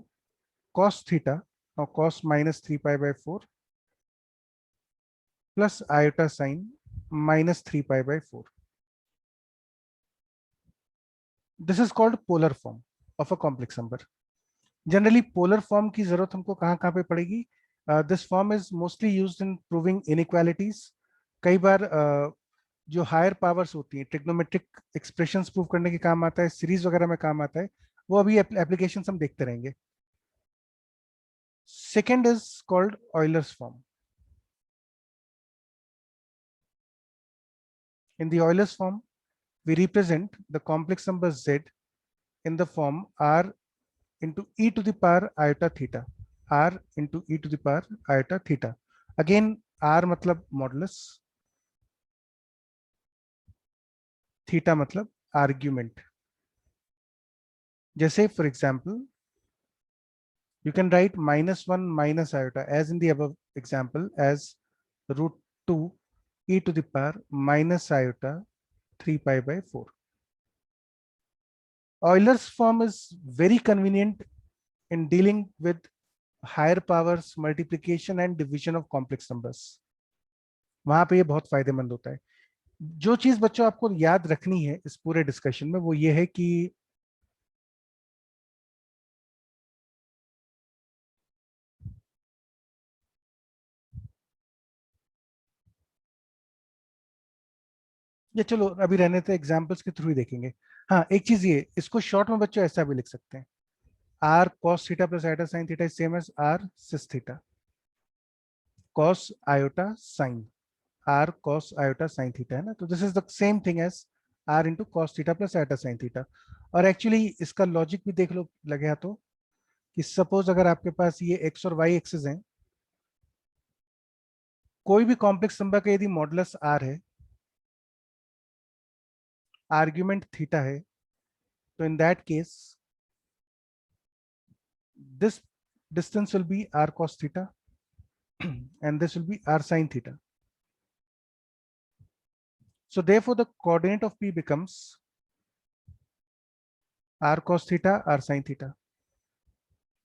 cos theta, now cos minus 3 pi by 4 plus iota sin minus 3 pi by 4. This is called polar form of a complex number. Generally polar form की जरूरत हमको कहाँ कहाँ पे पड़ेगी? This form is mostly used in proving inequalities. कई बार जो higher powers होती हैं, ट्रिग्नोमेट्रिक एक्सप्रेशंस प्रूव करने के काम आता है, सीरीज वगैरह में काम आता है, वो अभी एप्लीकेशन हम देखते रहेंगे. Second is called Euler's form. In the Euler's form, we represent the complex number z in the form r into e to the power iota theta. R into e to the power iota theta. Again, R मतलब modulus, theta मतलब argument. जैसे for example you can write -1 minus iota as in the above example as √2 e to the power minus iota 3 pi by 4. Euler's form is very convenient in dealing with higher powers, multiplication and division of complex numbers. वहां पे ये बहुत फायदेमंद होता है. जो चीज बच्चों आपको याद रखनी है इस पूरे डिस्कशन में वो ये है कि ये चलो अभी रहने थे, एग्जांपल्स के थ्रू ही देखेंगे. हाँ, एक चीज ये, इसको शॉर्ट में बच्चों ऐसा भी लिख सकते हैं, r cos theta plus iota sin theta is same as r cis theta cos iota sin, r cos iota sin theta है ना. तो this is the same thing as r into cos theta plus iota sin theta. और actually इसका logic भी देख लो लगे तो, कि सपोज अगर आपके पास ये x और y एक्सिस हैं, कोई भी कॉम्प्लेक्स नंबर का यदि मॉडुलस r है, आर्ग्यूमेंट थीटा है, तो in that case this distance will be r cos theta and this will be r sin theta. So therefore the coordinate of P becomes r cos theta, r sin theta.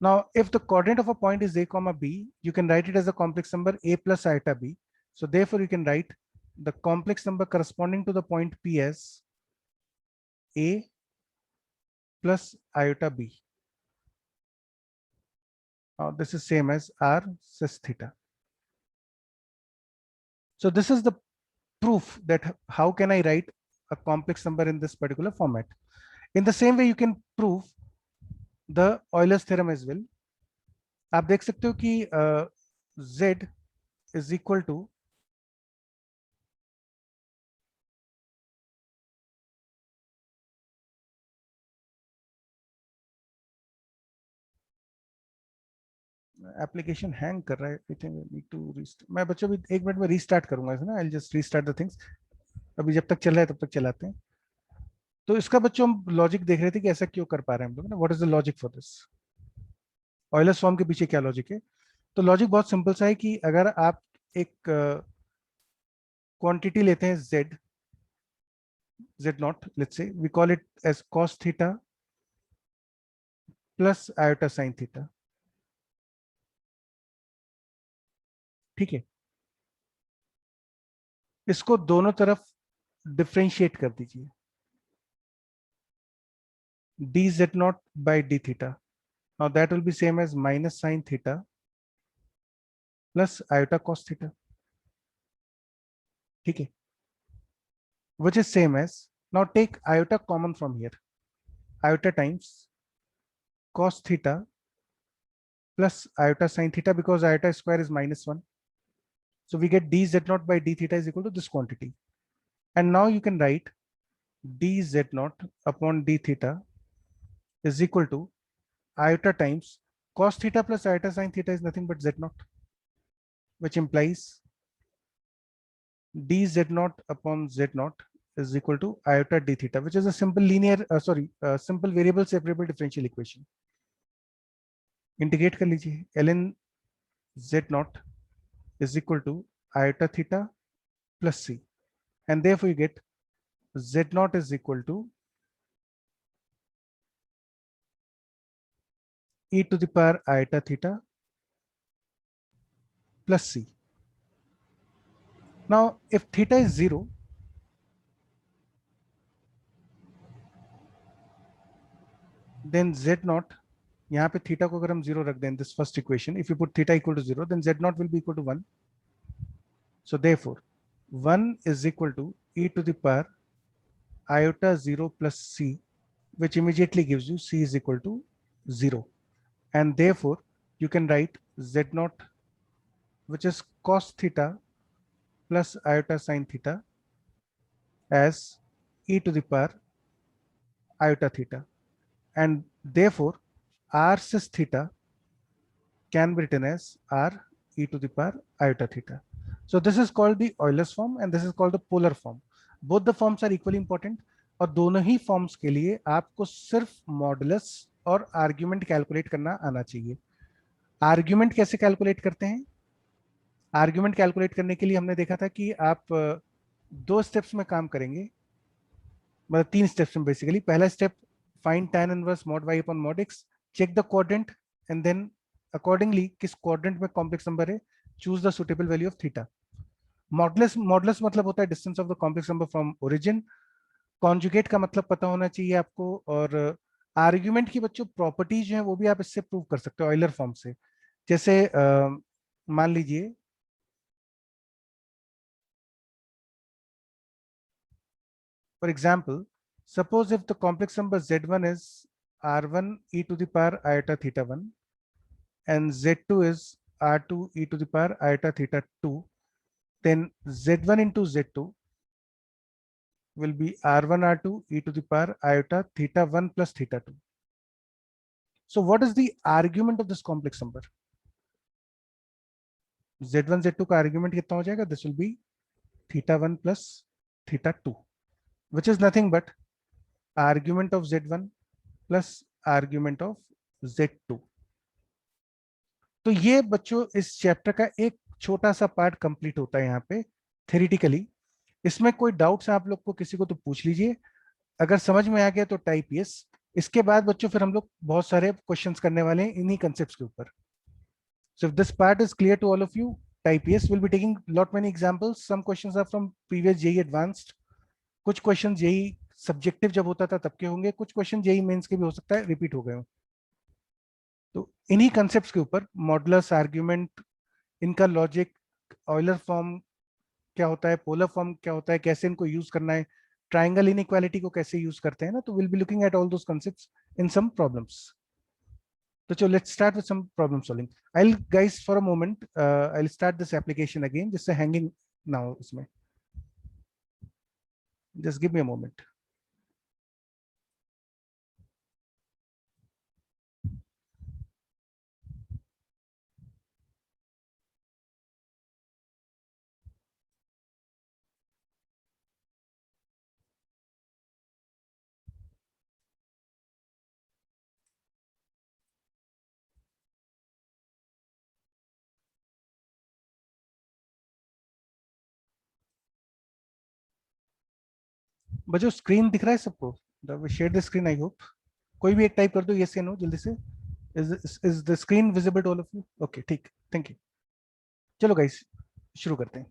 Now if the coordinate of a point is a comma b, you can write it as a complex number a plus iota b. So therefore you can write the complex number corresponding to the point P as a plus iota b. Now this is same as r cis theta. So this is the proof that how can I write a complex number in this particular format. In the same way you can prove the Euler's theorem as well. आप देख सकते हो कि z is equal to application hang कर रहा है. I think need to restart. मैं बच्चों भी एक मिनट में रीस्टार्ट करूंगा ना. I will just restart the things. अभी जब तक चल रहा है तब तक चलाते हैं. तो इसका बच्चों हम लॉजिक देख रहे थे कि ऐसा क्यों कर पा रहे हैं हम लोग ना. What is the logic for this, Euler's form के पीछे क्या लॉजिक है. तो लॉजिक बहुत सिंपल सा है कि अगर आप एक क्वांटिटी लेते हैं z naught, let's say we call it as cos theta plus iota sin theta. ठीक है, इसको दोनों तरफ डिफरेंशिएट कर दीजिए, dz naught by d theta. Now that will be same as minus sin theta plus iota cos theta. ठीक है, which is same as, now take iota common from here, iota times cos theta plus iota sin theta, because iota square is -1. So we get dz naught by d theta is equal to this quantity. And now you can write dz naught upon d theta is equal to iota times cos theta plus iota sin theta is nothing but z naught, which implies dz naught upon z naught is equal to iota d theta, which is a simple linear simple variable separable differential equation. Integrate कर लीजिए, ln z naught is equal to iota theta plus c, and therefore you get z naught is equal to e to the power iota theta plus c. Now if theta is 0, then z naught, यहाँ पे theta को अगर हम 0 रख दें, this first equation, if you put theta equal to 0, then z naught will be equal to 1. So therefore 1 is equal to e to the power iota 0 plus c, which immediately gives you c is equal to 0. And therefore you can write z naught, which is cos theta plus iota sin theta, as e to the power iota theta. And therefore r cis theta can be written as r e to the power iota theta. So this is called the Euler's form and this is called the polar form. Both the forms are equally important. और दोनों ही forms के लिए आपको सिर्फ modulus और argument calculate करना आना चाहिए. आर्ग्यूमेंट कैसे कैलकुलेट करते हैं? आर्ग्यूमेंट कैलकुलेट करने के लिए हमने देखा था कि आप दो स्टेप्स में काम करेंगे, मतलब तीन स्टेप्स में बेसिकली. पहला step, find tan inverse mod y upon mod x, check the quadrant and then accordingly किस क्वाड्रेंट में कॉम्प्लेक्स नंबर है, choose the suitable value of theta. Modulus, modulus मतलब होता है distance of the complex number from origin. Conjugate का मतलब पता होना चाहिए आपको. और आर्ग्यूमेंट की बच्चों प्रॉपर्टीज जो है वो भी आप इससे प्रूव कर सकते हो ऑयलर फॉर्म से. जैसे मान लीजिए for example, suppose if the complex number z1 is r1 e to the power iota theta 1 and z2 is r2 e to the power iota theta 2, then z1 into z2 will be r1 r2 e to the power iota theta 1 plus theta 2. So what is the argument of this complex number? z1 z2 का argument कितना हो जाएगा? This will be theta 1 plus theta 2, which is nothing but argument of z1 plus argument of z2. तो ये बच्चों इस chapter का एक छोटा सा पार्ट कंप्लीट होता है यहाँ पे थ्योरेटिकली. इसमें कोई डाउट्स आप लोग को किसी को तो पूछ लीजिए. अगर समझ में आ गया तो टाइप यस. इसके बाद बच्चों फिर हम लोग बहुत सारे क्वेश्चंस करने वाले हैं इन्हीं कंसेप्ट्स के ऊपर. So if this part is clear to all of you, type yes. Will be taking lot many examples. Some questions are from previous JEE advanced. कुछ क्वेश्चन जेईई सब्जेक्टिव जब होता था तब के होंगे. कुछ क्वेश्चन जेईई मेंस के भी हो सकता है रिपीट हो गए हो. तो इन्हीं कंसेप्ट्स के ऊपर मॉडुलस, आर्ग्यूमेंट, इनका लॉजिक, ऑयलर फॉर्म क्या होता है, पोलर फॉर्म क्या होता है, कैसे इनको यूज करना है, ट्राइंगल इनइक्वालिटी को कैसे यूज करते हैं ना, तो will be looking at all those concepts in some problems. तो चलो let's start with some problem solving. I will guys for a moment I will start this application again जिससे hanging ना हो इसमें. Just give me a moment. बच्चों screen दिख रहा है सबको? Share the screen I hope. कोई भी एक टाइप कर दो यस या नो जल्दी से. Is the screen visible to all of you? Okay ठीक, थैंक यू. चलो गाइस शुरू करते हैं.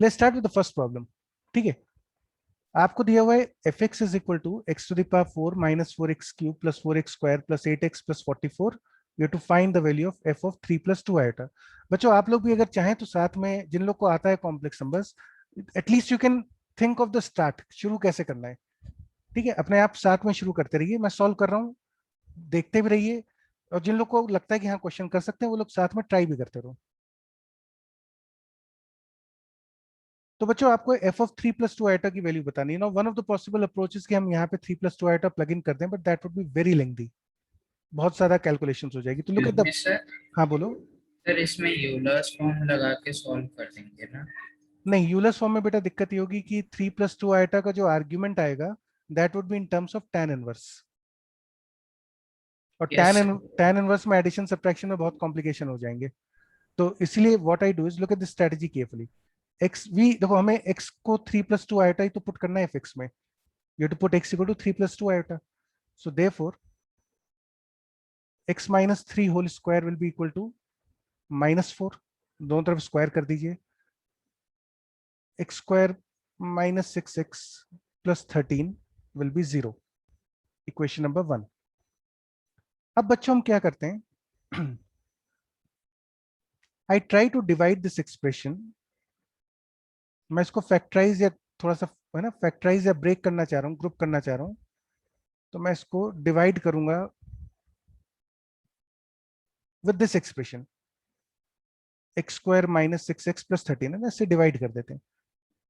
Let's start with the first problem. ठीक है, आपको दिया हुआ है f x is equal to x to the power 4 minus 4x cube plus 4x square plus 8x plus 44. You have to find the value of f of 3 plus 2 iota. बच्चों आप लोग भी अगर चाहें तो साथ में, जिन लोग को आता है complex numbers, at least you can think of the start, शुरू कैसे करना है. ठीक है, अपने आप साथ में शुरू करते रहिए. मैं सॉल्व कर रहा हूँ, देखते भी रहिए. और जिन लोग को लगता है कि हाँ क्वेश्चन कर सकते हैं वो लोग साथ में ट्राई भी करते रहो. तो बच्चों आपको एफ ऑफ 3 प्लस 2 आयोटा की वैल्यू बतानी है ना. One of the possible approaches कि हम यहाँ पे 3 प्लस 2 आयोटा प्लग इन कर दें, but that would be very lengthy. बहुत सारा कैलकुलेशंस हो जाएगी. तो लुक एट द. सर हाँ बोलो. सर इसमें यूलर्स फॉर्म लगा के सॉल्व कर देंगे ना? नहीं, यूलर्स फॉर्म में बेटा दिक्कत ये होगी कि 3 प्लस 2 आयोटा का जो आर्ग्यूमेंट आएगा that would be in terms of tan inverse. और यस tan इनवर्स में एडिशन सब्ट्रैक्शन में बहुत कॉम्प्लिकेशन हो जाएंगे. तो इसलिए what I do is look at this strategy carefully. X we देखो, हमें एक्स को 3 प्लस 2 आयोटा ही तो पुट करना है फिक्स में. You have to put x equal to 3 plus 2 iota. So therefore x minus 3 whole square will be equal to -4. दोनों तरफ square कर दीजिए. X square minus 6x plus 13 will be 0. Equation number 1. अब बच्चों हम क्या करते हैं, I try to divide this expression. मैं इसको फैक्टराइज या थोड़ा सा है ना फैक्टराइज या ब्रेक करना चाह रहा हूँ, ग्रुप करना चाह रहा हूँ. तो मैं इसको डिवाइड करूंगा with this expression x square minus 6x plus 13 है ना, इससे डिवाइड कर देते हैं.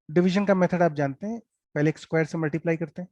डिवीजन का मेथड आप जानते हैं, पहले एक्स स्क्वायर से मल्टीप्लाई करते हैं.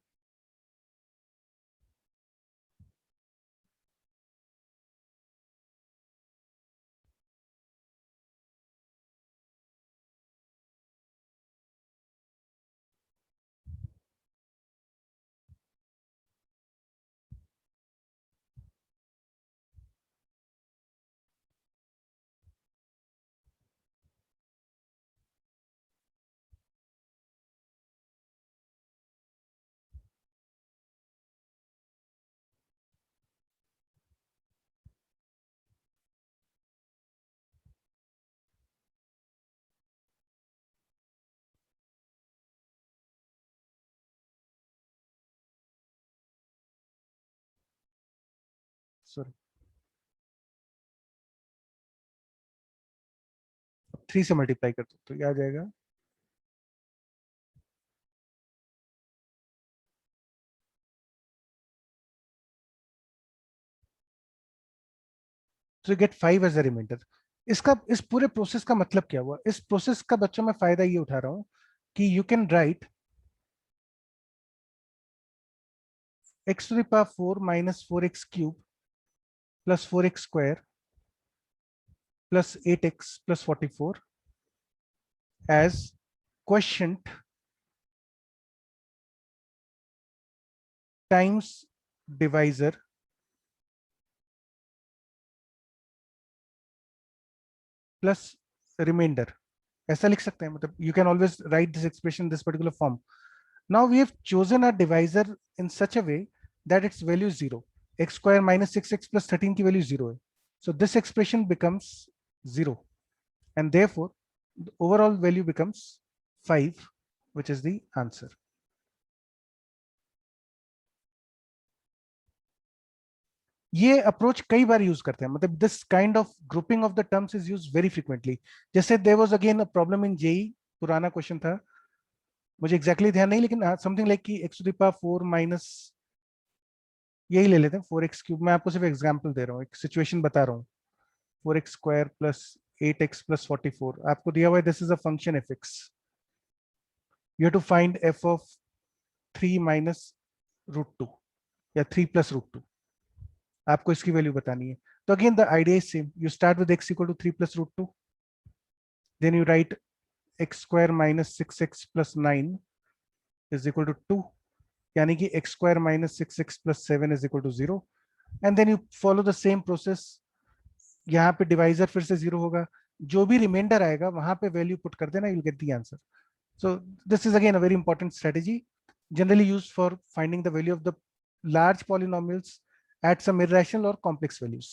सॉरी 3 से मल्टीप्लाई कर दो तो ये आ जाएगा तो गेट 5 एज अ रिमाइंडर। इसका इस पूरे प्रोसेस का मतलब क्या हुआ? इस प्रोसेस का बच्चों में फायदा ये उठा रहा हूं कि you can right x to the power 4 minus 4x cube plus 4x square plus 8x plus 44 as quotient times divisor plus remainder। ऐसा लिख सकते हैं, मतलब you can always write this expression in this particular form. Now we have chosen a divisor in such a way that its value is 0. X square minus 6x plus 13 की value 0 है. So this expression becomes 0 and therefore the overall value becomes 5, which is the answer. ये approach कई बार use करते हैं, मतलब this kind of grouping of the terms is use very frequently. जैसे there was again a problem in JEE, पुराना question था, मुझे एग्जैक्टली ध्यान नहीं, लेकिन समथिंग लाइक कि x to the power 4 माइनस, यही ले लेते हैं 4x क्यूब। मैं आपको सिर्फ एग्जांपल दे रहा हूँ, एक सिचुएशन बता रहा हूँ। 4x square plus 8x plus 44 आपको दिया हुआ है, this is a function fx, you have to find f of 3 minus root 2 या 3 प्लस रूट 2, आपको इसकी वैल्यू बतानी है। तो again the idea is same, you start with x equal to 3 plus root 2, then you write x square minus 6x plus 9 is equal to 2, यानी कि x square minus 6x plus 7 is equal to 0, and then you follow the same process. यहाँ पे divisor फिर से 0 होगा, जो भी reminder आएगा वहां पे वैल्यू पुट कर देना, you get the answer. So this is again a very important strategy, generally used for finding the value of the large polynomials at some irrational or complex values.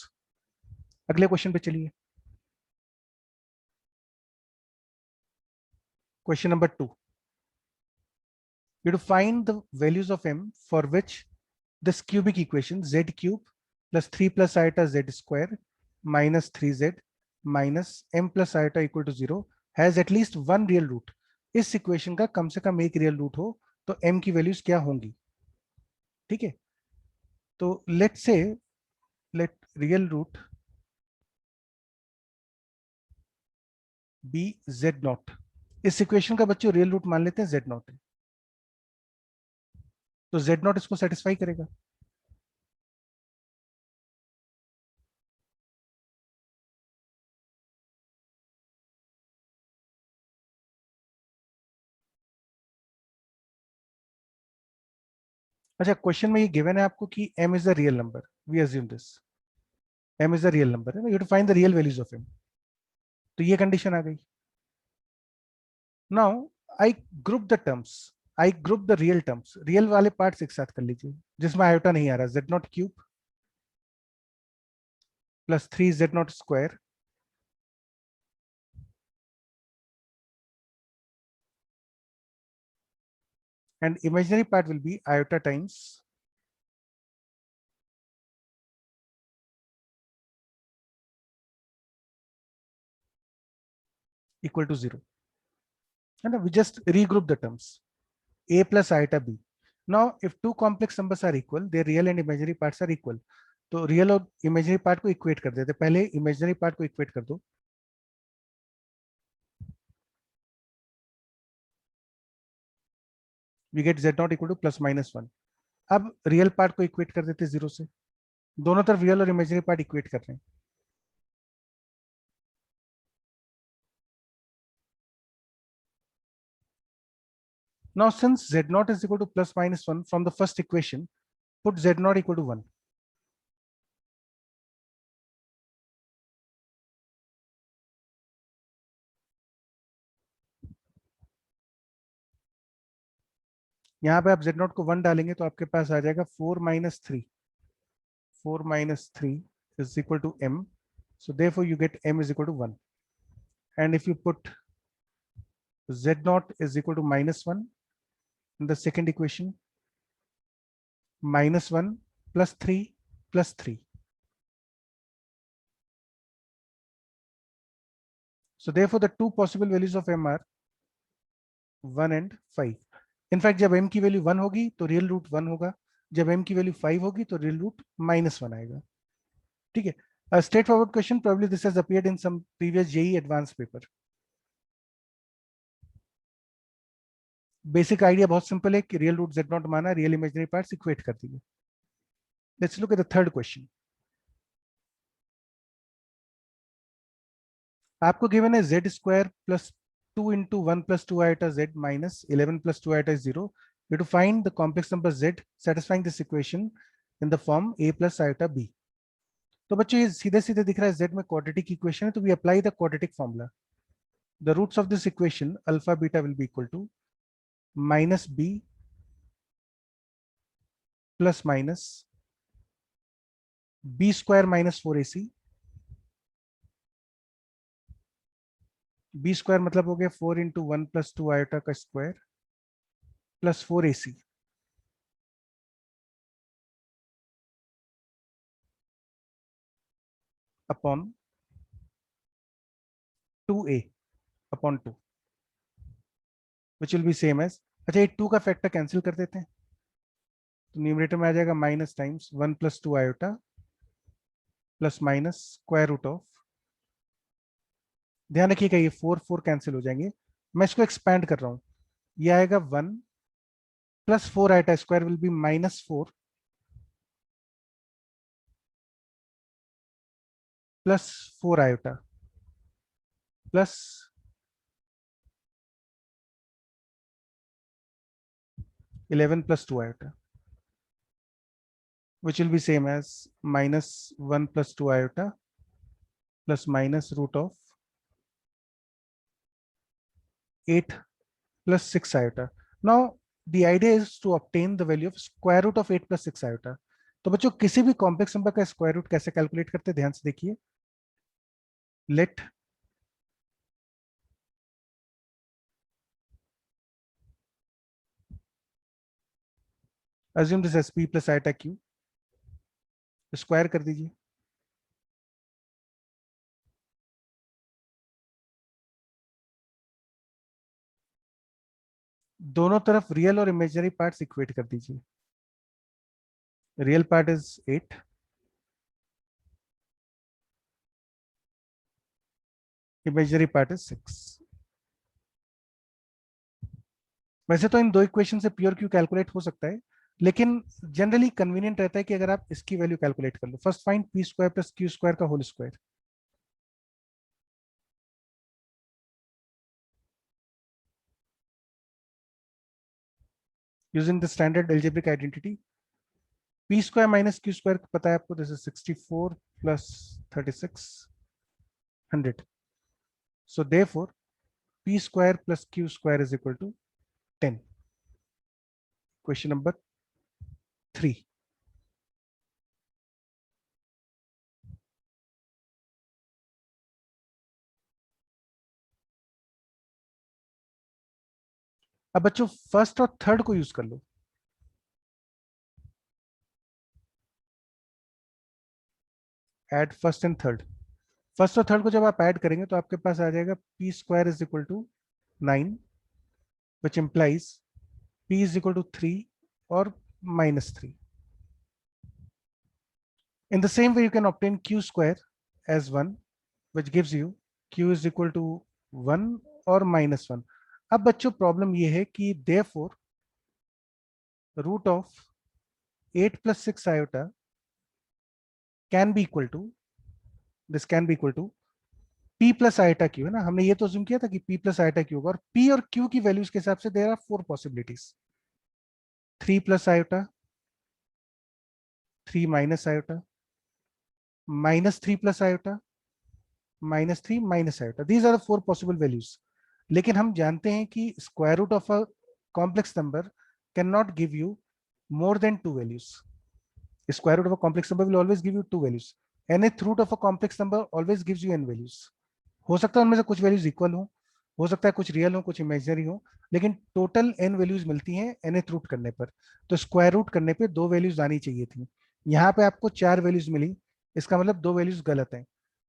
अगले question पे चलिए, question number 2। You have to find the values of m for which this cubic equation z cube plus 3 plus iota z square minus 3z minus m plus iota equal to 0 has at least one real root। इस equation का कम से कम एक real root हो तो m की values क्या होंगी? ठीक है, तो let say let real root be z naught. इस इक्वेशन का बच्चों रियल रूट मान लेते हैं z नॉट है, तो z नॉट इसको सेटिस्फाई करेगा। अच्छा, क्वेश्चन में ये गिवन है आपको कि m is the real number, we assume this m is the real number है, you to find the real values of m। तो ये कंडीशन आ गई। Now I group the terms, I group the real terms, real वाले parts एक साथ कर लीजिए जिसमें आयोटा नहीं आ रहा। z not cube plus 3z not square and imaginary part will be iota times equal to 0, and we just regroup the terms a plus iota b। now if two complex numbers are equal, their real and imaginary parts are equal, तो real और imaginary part को equate कर देते, पहले imaginary part को equate कर दो। We get z naught equal to plus minus 1। अब रियल पार्ट को इक्वेट कर देते 0 से, दोनों तरफ रियल और इमेजिनरी पार्ट इक्वेट कर रहे हैं। Now since z naught is equal to plus minus 1 from the first equation, put z naught equal to 1। यहाँ पे आप z naught को 1 डालेंगे तो आपके पास आ जाएगा 4 minus 3, 4 minus 3 is equal to m, so therefore you get m is equal to 1, and if you put z naught is equal to minus 1 in the second equation, minus 1 plus 3 plus 3, So therefore the two possible values of m are 1 and 5. In fact जब m की value 1 होगी तो real root 1 होगा, जब m की value 5 होगी तो real root -1 आएगा. ठीक है. A straightforward question, probably this has appeared in some previous JEE advanced paper. Basic idea बहुत सिंपल है कि रियल रूट z0 माना, रियल इमेजिनरी पार्ट्स इक्वेट कर दिए. Let's look at the third question. आपको गिवन है z square plus 2 into 1 plus 2 iota z minus 11 plus 2 iota is 0. You have to find the complex number z satisfying this equation in the form a plus iota b. तो बच्चों ये सीधे सीधे दिख रहा है z में quadratic equation है, तो we apply the quadratic formula. The roots of this equation alpha beta will be equal to minus b plus minus b square minus 4ac. b square मतलब हो गया 4 into 1 plus 2 iota का square plus 4ac upon 2a upon 2 which will be same as. अच्छा ये 2 का factor cancel कर देते हैं, तो न्यूमरेटर में आ जाएगा minus times 1 plus 2 iota plus minus square root of. ध्यान रखिएगा ये 4 कैंसिल हो जाएंगे. मैं इसको एक्सपैंड कर रहा हूं, ये आएगा 1 plus 4 iota square will B -4 plus 4 iota plus 11 plus 2 iota, which will be same as minus 1 plus 2 iota plus minus root of 8 plus 6 iota. Now the idea is to obtain the value of square root of 8 plus 6 iota. तो बच्चों किसी भी complex number का square root कैसे calculate करते हैं, ध्यान से देखिए. Let assume this as p plus iota q, square कर दीजिए. दोनों तरफ रियल और इमेजिनरी पार्ट्स इक्वेट कर दीजिए. Real part is 8, imaginary part is 6. वैसे तो इन दो इक्वेशन से प्योर क्यू कैलकुलेट हो सकता है, लेकिन जनरली कन्वीनियंट रहता है कि अगर आप इसकी वैल्यू कैलकुलेट कर लो. First find P square plus Q square का whole square. Using the standard algebraic identity, P square minus Q square पता है आपको, this is 64 plus 36 100. So therefore P square plus Q square is equal to 10. Question number 3. अब बच्चों first और third को use कर लो. Add first and third. First और थर्ड को जब आप ऐड करेंगे तो आपके पास आ जाएगा p square is equal to 9, which implies p is equal to 3 और -3. In the same way you can obtain q square as 1, which gives you q is equal to 1 और -1. अब बच्चों प्रॉब्लम ये है कि therefore root of 8 plus 6 iota can be equal to, this can be equal to p plus iota q, है ना. हमने ये तो assume किया था कि p plus iota q होगा, और p और q की वैल्यूज के हिसाब से there are 4 possibilities. 3 plus iota, 3 minus iota, -3 plus iota, -3 minus iota. These are the 4 possible values. लेकिन हम जानते हैं कि square root of a complex number can not give you more than 2 values. Square root of a complex number will always give you 2 values. Nth root of a complex number always gives you n values. हो सकता है उनमें से कुछ values equal हो सकता है कुछ रियल हो, कुछ इमेजिनरी हो, लेकिन टोटल n वैल्यूज मिलती हैं nth रूट करने पर. तो स्क्वायर रूट करने पे 2 वैल्यूज आनी चाहिए थी. यहाँ पे आपको 4 वैल्यूज मिली, इसका मतलब 2 वैल्यूज गलत हैं.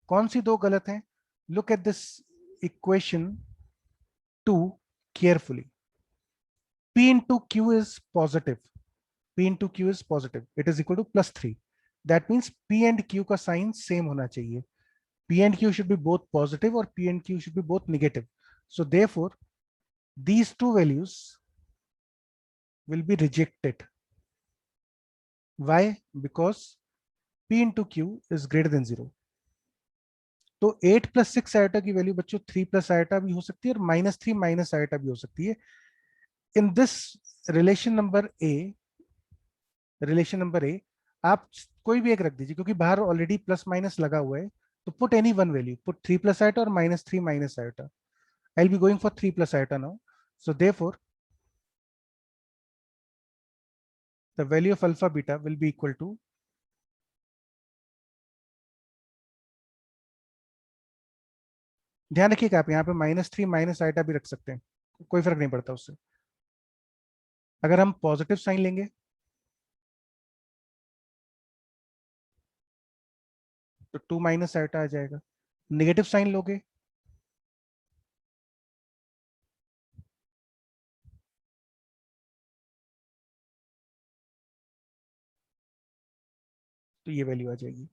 कौन सी 2 गलत हैं? Look at this equation 2 carefully. P into Q is positive. P into Q is positive. It is equal to +3. That means P and Q का sign same होना चाहिए. P and Q should be both positive or P and Q should be both negative. So therefore, these two values will be rejected. Why? Because P into Q is greater than 0. तो 8 + 6 iota की value बच्चों 3 + iota भी हो सकती है और -3 - iota भी हो सकती है. In this relation number A आप कोई भी एक रख दीजिए क्योंकि बाहर ऑलरेडी प्लस माइनस लगा हुआ है. तो put any one value, put 3 + iota और -3 - iota. I'll be going for 3 + iota now. So therefore, the value of alpha beta will be equal to ध्यान रखिएगा आप यहाँ पे -3 - आयोटा भी रख सकते हैं, कोई फर्क नहीं पड़ता उससे. अगर हम पॉजिटिव साइन लेंगे तो 2 - आयोटा आ जाएगा. नेगेटिव साइन लोगे तो ये वैल्यू आ जाएगी.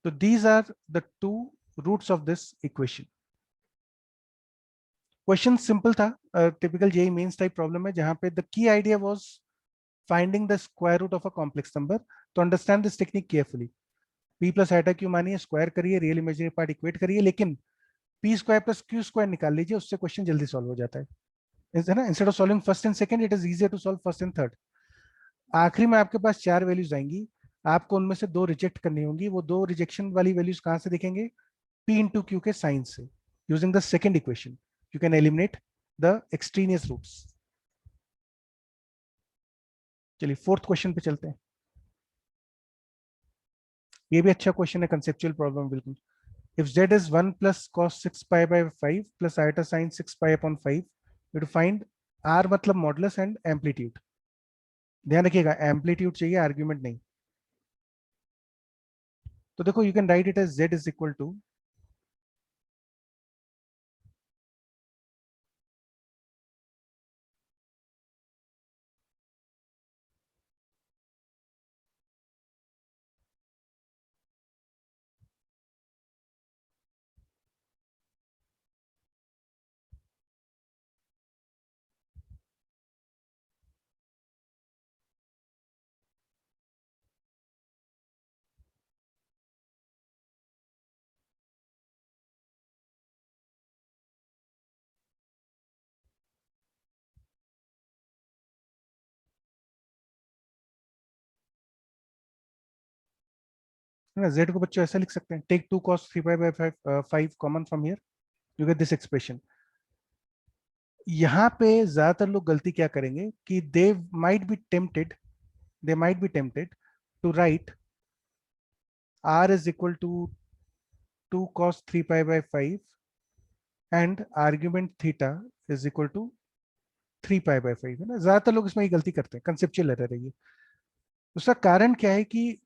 तो these are the two roots of this equation. क्वेश्चन सिंपल था, typical JEE mains type problem है जहां पे the key idea was finding the square root of a complex number. तो understand this technique carefully. p + iota Q मानिए, square करिए, real imaginary part equate करिए, लेकिन p² + q² निकाल लीजिए, उससे क्वेश्चन जल्दी सॉल्व हो जाता है ना. Instead of solving first and second, it is easier to solve first and third. आखिरी में आपके पास 4 वैल्यूज आएंगी, आपको उनमें से 2 रिजेक्ट करनी होंगी. वो 2 रिजेक्शन वाली वैल्यूज कहां से दिखेंगे? p into q के साइन से. Using the second equation you can eliminate the extraneous roots. चलिए फोर्थ क्वेश्चन पे चलते हैं. ये भी अच्छा क्वेश्चन है, कंसेप्चुअल प्रॉब्लम बिल्कुल. If z is 1 + cos 6 pi by 5 plus iota sin 6 pi upon 5, you to find r मतलब मॉडुलस एंड एम्पलीट्यूड. ध्यान रखिएगा एम्पलीट्यूड चाहिए, आर्ग्यूमेंट नहीं. तो देखो you can write it as z is equal to ना z को बच्चों ऐसा लिख सकते हैं, take 2 cos 3 pi by 5 common from here, you get this expression. यहाँ पे ज्यादातर लोग गलती क्या करेंगे कि they might be tempted to write r is equal to 2 cos 3 pi by 5 and argument theta is equal to 3 pi by 5, है ना. ज्यादातर लोग इसमें ये गलती करते हैं, कंसेप्चुअल एरर है ये. उसका कारण क्या है कि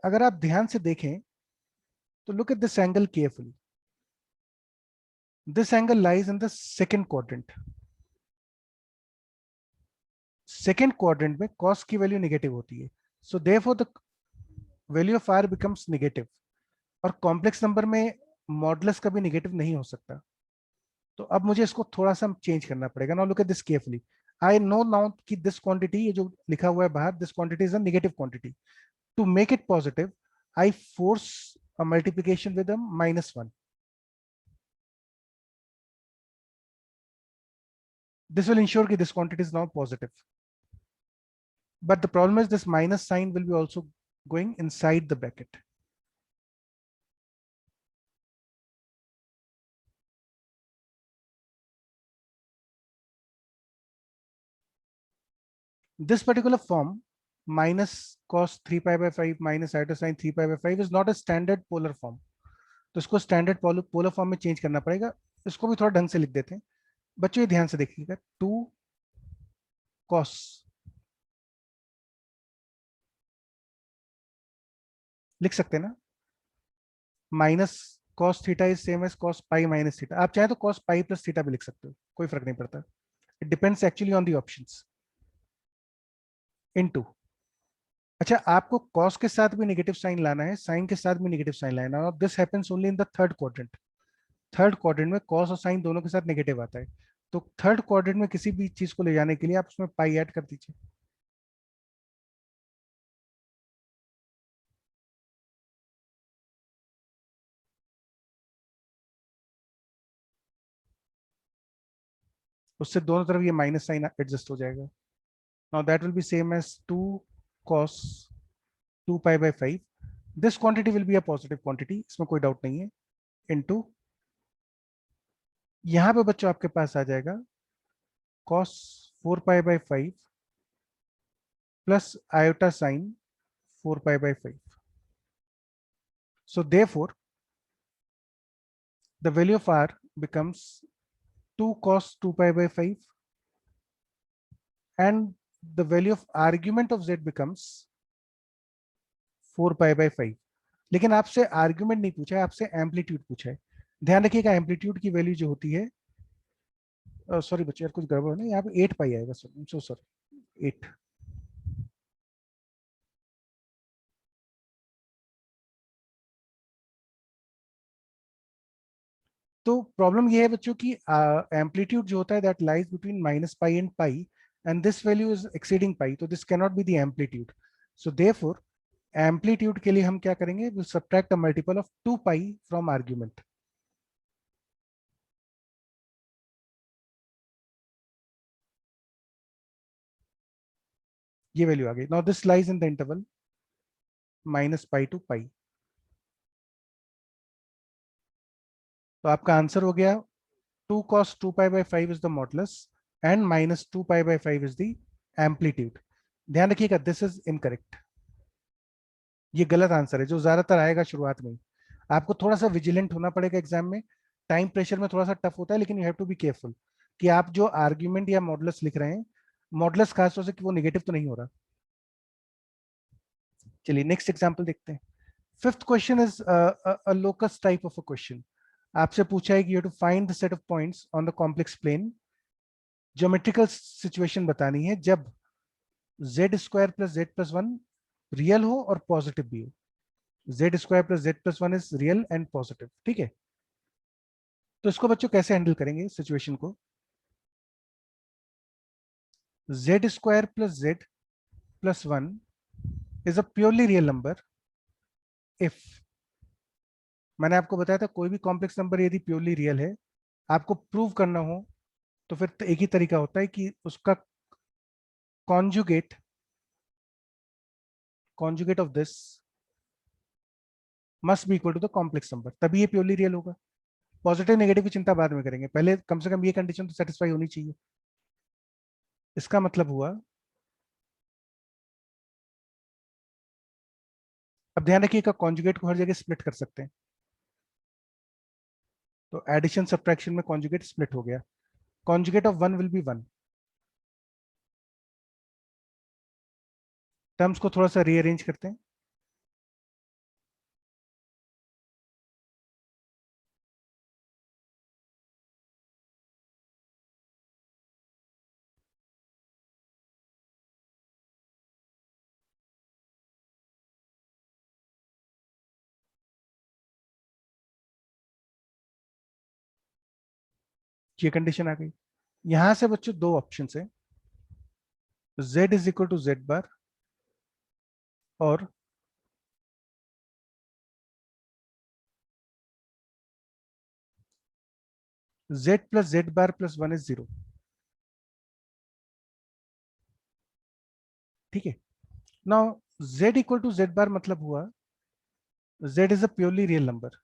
अगर आप ध्यान से देखें तो look at this angle carefully. This angle lies in the second quadrant. Second quadrant में cos की वैल्यू नेगेटिव होती है. सो therefore the value of r becomes negative. और कॉम्प्लेक्स नंबर में मॉडुलस कभी नेगेटिव नहीं हो सकता. तो अब मुझे इसको थोड़ा सा चेंज करना पड़ेगा. Now look at this carefully. I know now कि दिस क्वांटिटी, ये जो लिखा हुआ है बाहर, this quantity is a negative quantity. To make it positive I force a multiplication with a -1. This will ensure that this quantity is now positive. But the problem is this minus sign will be also going inside the bracket. This particular form, minus cos 3 pi by 5 minus iota sin 3 pi by 5, is not a standard polar form. तो इसको standard polar form में change करना पड़ेगा. इसको भी थोड़ा ढंग से लिख देते हैं. बच्चों ये ध्यान से देखिएगा, 2 cos लिख सकते हैं ना, minus cos theta is same as cos pi minus theta. आप चाहे तो cos पाई प्लस थीटा भी लिख सकते हो, कोई फर्क नहीं पड़ता। It depends actually on the options. Into, अच्छा आपको cos के साथ भी नेगेटिव साइन लाना है, साइन के साथ भी नेगेटिव साइन लाना है, और this happens only in the third quadrant. Third quadrant में cos और साइन दोनों के साथ नेगेटिव आता है, तो थर्ड क्वाड्रेंट में किसी भी चीज को ले जाने के लिए आप उसमें पाई ऐड कर दीजिए। उससे दोनों तरफ ये माइनस साइन एडजस्ट हो जाएगा। Now that will be same as 2 cos 2 pi by 5। This quantity will be a positive quantity, इसमें कोई डाउट नहीं है। इनटू, यहां पे बच्चों आपके पास आ जाएगा cos 4 pi by 5 plus iota sine 4 pi by 5। So therefore, the value of r becomes 2 cos 2 pi by 5, and the value of argument of z becomes 4 pi by 5। लेकिन आपसे आर्ग्यूमेंट नहीं पूछा है, आपसे एम्पलीट्यूड पूछा है। ध्यान रखिएगा एम्पलीट्यूड की वैल्यू जो होती है, सॉरी बच्चे यार कुछ गड़बड़ है ना, यहाँ पे 8 पाई आएगा, सो सॉरी 8। तो प्रॉब्लम ये है बच्चों की एम्पलीट्यूड जो होता है that lies between minus pi and pi, and this value is exceeding pi, तो this can not be the amplitude. So therefore amplitude के लिए हम क्या करेंगे, will subtract a multiple of 2 pi from argument. ये वैल्यू आ गई। Now this lies in the interval minus pi to pi. तो आपका आंसर हो गया 2 cos 2 pi by 5 is the modulus and minus 2 pi by 5 is the amplitude। ध्यान रखिएगा this is incorrect, ये गलत आंसर है जो ज्यादातर आएगा शुरुआत में ही। आपको थोड़ा सा विजिलेंट होना पड़ेगा एग्जाम में, टाइम प्रेशर में थोड़ा सा टफ होता है, लेकिन you have to be careful कि आप जो आर्ग्यूमेंट या मॉडुलस लिख रहे हैं, मॉडुलस खासतौर से कि वो नेगेटिव तो नहीं हो रहा। चलिए नेक्स्ट एग्जांपल देखते हैं। Fifth question is a locus type of a question. आपसे पूछा है कि you have to find the set of points on the complex plane. Geometrical situation बतानी है जब z square plus z plus one real हो और पॉजिटिव भी हो। Z square plus z plus one is real and positive, ठीक है। तो इसको बच्चों कैसे हैंडल करेंगे सिचुएशन को, Z square plus z plus one is a purely real number if, मैंने आपको बताया था कोई भी कॉम्प्लेक्स नंबर यदि प्योरली रियल है, आपको प्रूव करना हो तो फिर तो एक ही तरीका होता है कि उसका conjugate conjugate of this must be equal to the complex number, तभी ये प्योरली रियल होगा। पॉजिटिव नेगेटिव की चिंता बाद में करेंगे, पहले कम से कम ये कंडीशन तो सेटिस्फाई होनी चाहिए। इसका मतलब हुआ, अब ध्यान रखिएगा कॉन्जुगेट को हर जगह स्प्लिट कर सकते हैं, तो एडिशन सब्ट्रैक्शन में कॉन्जुगेट स्प्लिट हो गया। Conjugate of one will be one. Terms को थोड़ा सा रीअरेंज करते हैं। ये कंडीशन आ गई। यहां से बच्चों दो ऑप्शन है, z is equal to Z bar और z plus Z bar plus one is zero, ठीक है। Now z equal to Z bar मतलब हुआ z is a purely real number,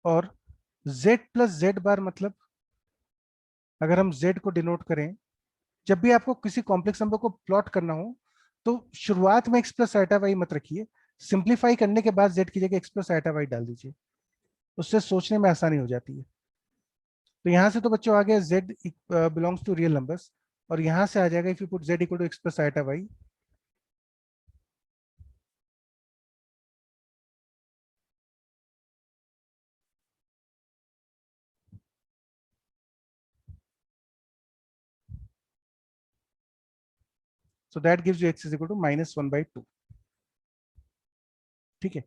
और z प्लस जेड बार मतलब अगर हम z को डिनोट करें, जब भी आपको किसी कॉम्प्लेक्स नंबर को प्लॉट करना हो तो शुरुआत में x प्लस आइटा वाई मत रखिए, सिंप्लीफाई करने के बाद z की जगह x प्लस आइटा वाई डाल दीजिए, उससे सोचने में आसानी हो जाती है। तो यहां से तो बच्चों आ गया z belongs to real numbers, और यहां से आ जाएगा if you put z equal to x plus iota y, So that gives you x is equal to -1/2. ठीक है,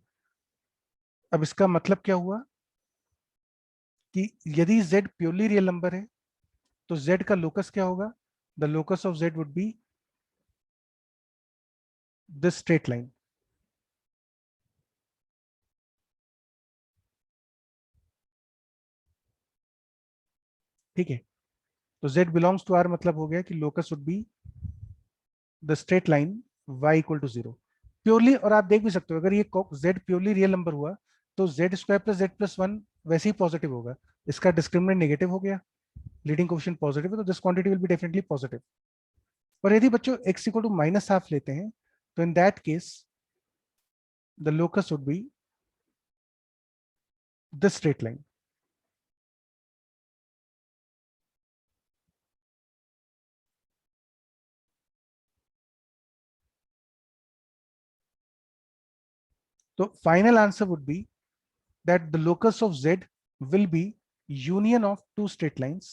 अब इसका मतलब क्या हुआ कि यदि z प्योरली रियल नंबर है तो z का लोकस क्या होगा? The locus of z would be this straight line. ठीक है, तो z बिलोंग्स टू r मतलब हो गया कि locus would be the straight line y equal to 0 purely. और आप देख भी सकते हो अगर ये z प्योरली रियल नंबर हुआ तो z square plus z plus 1 वैसे ही पॉजिटिव होगा. इसका डिस्क्रिमिनेंट नेगेटिव हो गया, लीडिंग कोएफिशिएंट पॉजिटिव है, तो this quantity will be definitely positive. और यदि बच्चों x इक्वल टू -1/2 लेते हैं तो in that case the locus would be this straight line. तो final answer would be that the locus of z will be union of two straight lines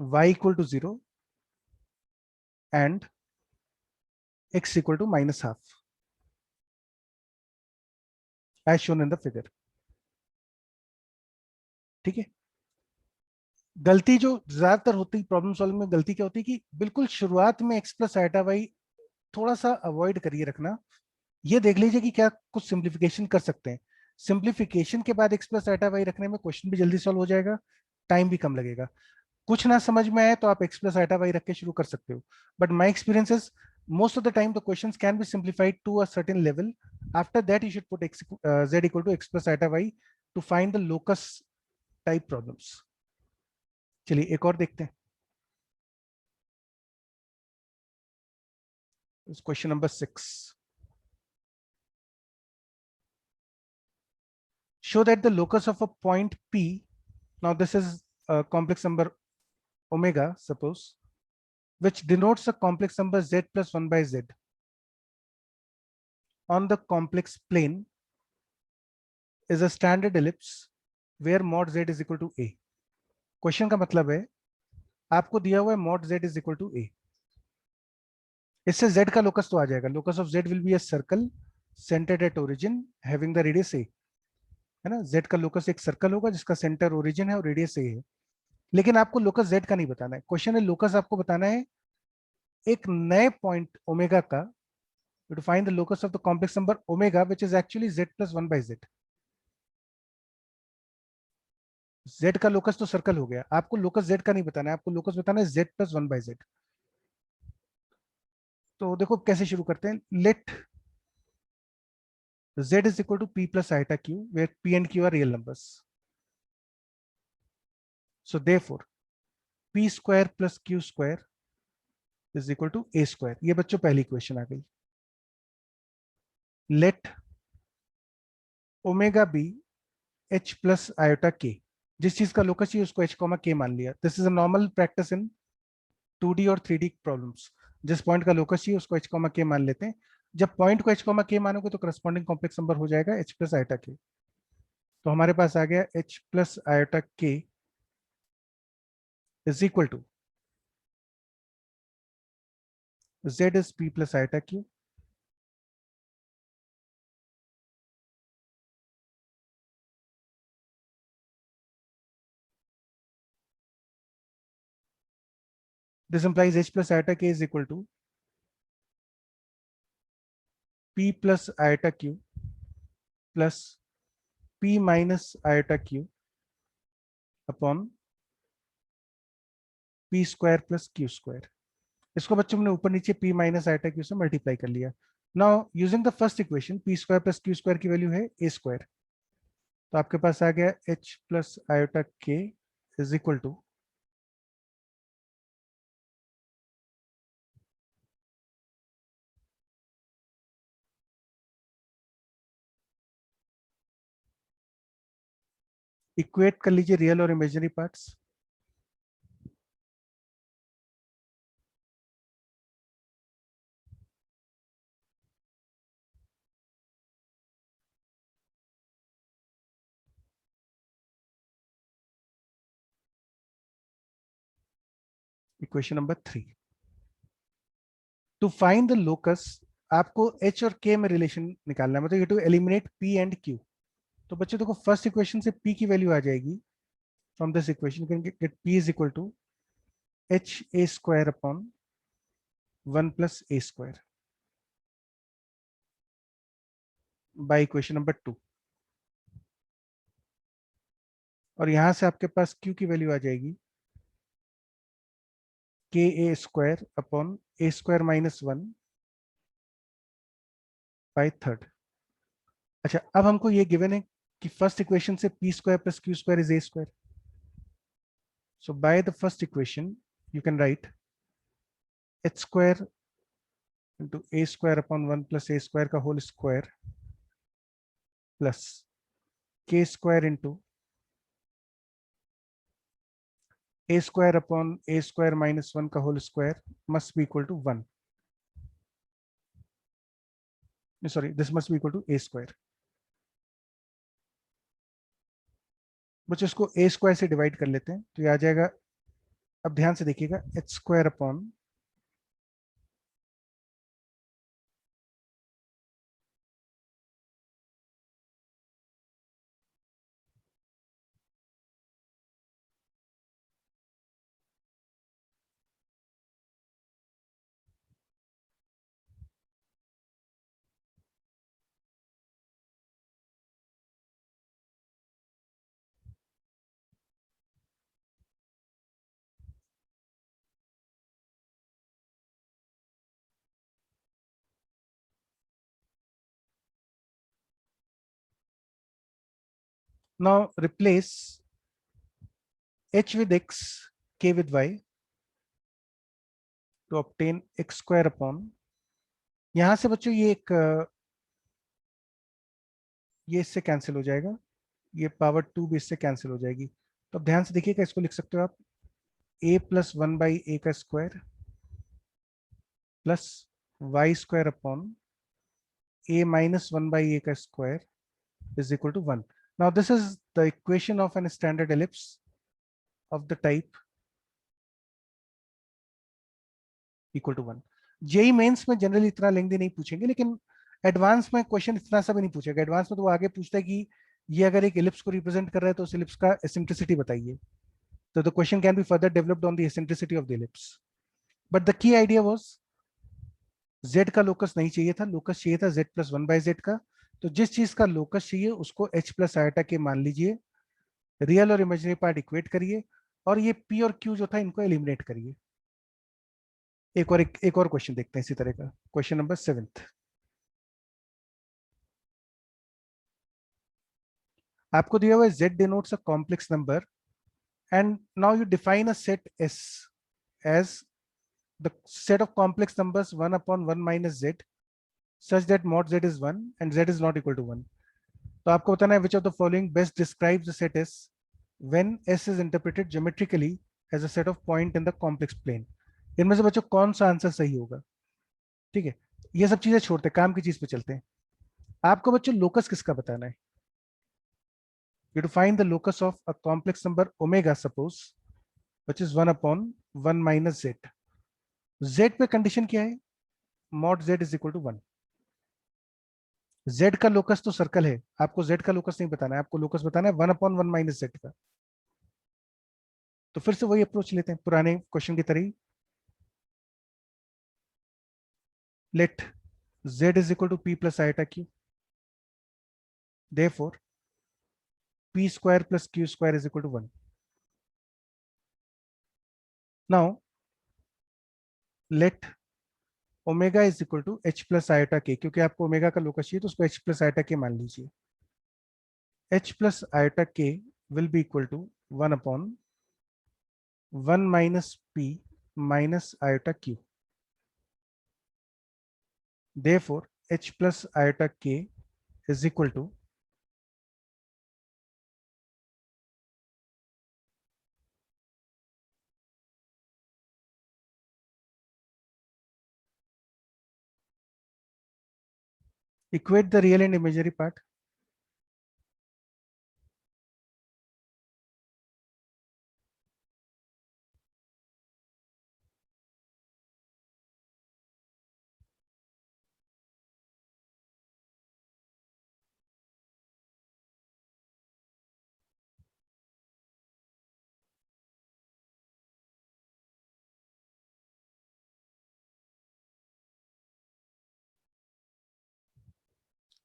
y equal to 0 and x equal to -1/2 as shown in the figure. ठीक है, गलती जो ज्यादातर होती problem solving में गलती क्या होती है कि बिल्कुल शुरुआत में x प्लस आइटा वाई थोड़ा सा अवॉइड करिए रखना. ये देख लीजिए कि क्या कुछ सिंप्लीफिकेशन कर सकते हैं. सिंप्लीफिकेशन के बाद x प्लस आइटा वाई रखने में क्वेश्चन भी जल्दी सॉल्व हो जाएगा, टाइम भी कम लगेगा. कुछ ना समझ में आए तो आप x प्लस आइटा वाई रख के शुरू कर सकते हो. But my experience is most of the time the questions can be simplified to a certain level. After that you should put z equal to x plus iota y to find the locus type problems. चलिए एक और देखते हैं. Question number 6. Show that the locus of a point p, now this is a complex number omega suppose, which denotes a complex number z plus 1 by z on the complex plane is a standard ellipse where mod z is equal to a. Question का मतलब है आपको दिया हुआ है mod z is equal to a. इससे z का लोकस तो आ जाएगा. Locus of z will be a circle centred at origin having the radius a, है ना. z का लोकस एक सर्कल होगा जिसका सेंटर ओरिजिन है और रेडियस a है. लेकिन आपको लोकस z का नहीं बताना है. क्वेश्चन है लोकस आपको बताना है एक नए पॉइंट ओमेगा का. To find the locus of the complex number omega which is actually z plus 1 by z. z का लोकस तो सर्कल हो गया, आपको लोकस z का नहीं बताना है, आपको लोकस बताना है z plus 1 by z. तो देखो कैसे शुरू करते हैं. Let z is equal to p plus iota q where p and q are real numbers. So therefore p square plus q square is equal to a square. ये बच्चों पहली equation आ गई. Let omega be h plus iota k. जिस चीज का locus चाहिए उसको h, k मान लिया. This is a normal practice in 2D और 3D प्रॉब्लम्स. जिस पॉइंट का लोकस चाहिए उसको h, k मान लेते हैं. जब पॉइंट को h, k मानोगे तो करस्पॉन्डिंग कॉम्प्लेक्स नंबर हो जाएगा h plus iota k. तो हमारे पास आ गया h plus iota k is equal to z is p plus iota q this implies h plus iota k is equal to p plus iota q plus p minus iota q upon p square plus q square. इसको बच्चों ने ऊपर नीचे p माइनस iota q से multiply कर लिया. Now using the first equation p square plus q square की वैल्यू है a स्क्वायर. तो आपके पास आ गया h plus iota k is equal to equate कर लीजिए रियल और imaginary parts. Equation number 3, to find the locus आपको h और k में रिलेशन निकालना है, मतलब ये to eliminate p and q। तो बच्चों देखो फर्स्ट इक्वेशन से p की वैल्यू आ जाएगी, from this equation you can get p is equal to h a square upon 1 plus a square by equation number 2। और यहां से आपके पास q की वैल्यू आ जाएगी k a square upon a square minus 1 by third. अच्छा, अब हमको ये गिवन है कि फर्स्ट इक्वेशन से p square plus q square is a square. So by the first equation, you can write h square into a square upon 1 plus a square का whole square plus k square into a square upon a square minus 1 का whole square must be equal to 1. Sorry, this must be equal to a square. बच्चों इसको a square से divide कर लेते हैं तो ये आ जाएगा, अब ध्यान से देखिएगा, h square upon now replace h with x, k with y to obtain x square upon, यहां से बच्चों ये एक ये इससे कैंसिल हो जाएगा, ये पावर 2 भी इससे कैंसिल हो जाएगी। तो अब ध्यान से देखिएगा, इसको लिख सकते हो आप a प्लस 1 बाई ए का square plus Y square upon a minus 1 by a का square is equal to 1. Now this is the equation of an standard ellipse of the type equal to 1. JEE Mains में generally इतना lengthy नहीं पूछेंगे, लेकिन advance में question इतना सा भी नहीं पूछेगा। एडवांस में तो वो आगे पूछता है कि ये अगर एक इलिप्स को रिप्रेजेंट कर रहा है तो उस इलिप्स का एसेंट्रिसिटी बताइए। तो the question can be further developed on the eccentricity of the ellipse, but the key idea was z का लोकस नहीं चाहिए था, लोकस चाहिए था z प्लस 1 बाय z का। तो जिस चीज का लोकस चाहिए उसको h प्लस आयटा के मान लीजिए, रियल और इमेजिनरी पार्ट इक्वेट करिए, और ये p और q जो था इनको एलिमिनेट करिए। एक और क्वेश्चन देखते हैं इसी तरह का, क्वेश्चन नंबर 7। आपको दिया हुआ है z denotes a complex number and now you define a set S as the set of complex numbers 1 upon 1 minus z such that mod z is 1 and z is not equal to 1. तो आपको बताना है which of the following best describes the set S when S is interpreted geometrically as a set of point in the complex plane. इनमें से बच्चों कौन सा answer सही होगा? ठीक है, ये सब चीजें छोड़ते, काम की चीज पे चलते हैं। आपको बच्चों लोकस किसका बताना है? You to find the locus of a complex number omega, suppose, which is 1 upon 1 minus z. Z पे कंडीशन क्या है? mod z is equal to 1. Z का लोकस तो सर्कल है, आपको Z का लोकस नहीं बताना है, आपको लोकस बताना है 1 अपॉन 1 माइनस z का। तो फिर से वही अप्रोच लेते हैं पुराने क्वेश्चन की तरह। Let z is equal to p plus iota q, therefore p square plus q square is equal to 1. Now let omega is equal to h plus iota k, क्योंकि आपको ओमेगा का locus चाहिए तो उसको H plus iota K मान लीजिए। H plus iota K will be equal to 1 upon 1 minus P minus iota Q, therefore H plus iota K is equal to equate the real and imaginary part.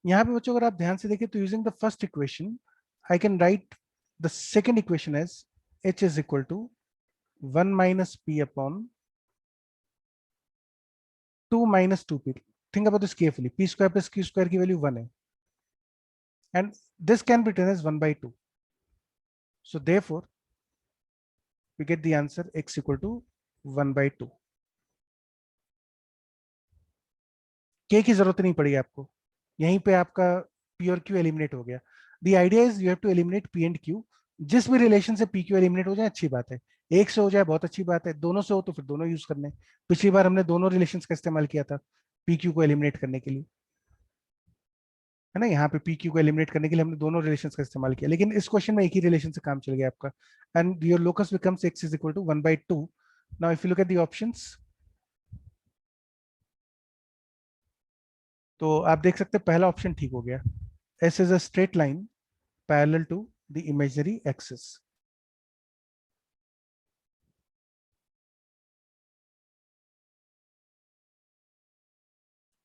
यहाँ पे बच्चों अगर आप ध्यान से देखें तो using the first equation I can write the second equation as h is equal to 1 minus p upon 2 minus 2p. Think about this carefully. p square plus q square की वैल्यू 1 है and this can be written as 1 by 2. So therefore we get the answer x equal to 1 by 2. k की जरूरत नहीं पड़ी आपको, यहीं पे आपका p और q एलिमिनेट हो गया. The idea is you have to eliminate p and q. जिस भी रिलेशन से p q एलिमिनेट हो जाए अच्छी बात है, एक से हो जाए बहुत अच्छी बात है, दोनों से हो तो फिर दोनों यूज करने. पिछली बार हमने दोनों रिलेशन का इस्तेमाल किया था p q को एलिमिनेट करने के लिए, है ना. यहाँ पे पी क्यू को एलिमिनेट करने के लिए हमने दोनों रिलेशंस का इस्तेमाल किया, लेकिन इस क्वेश्चन में एक ही रिलेशन से काम चल गया आपका. And your locus becomes x is equal to 1 by 2. Now if you look at the options, तो आप देख सकते हैं पहला ऑप्शन ठीक हो गया. s is a straight line parallel to the imaginary axis.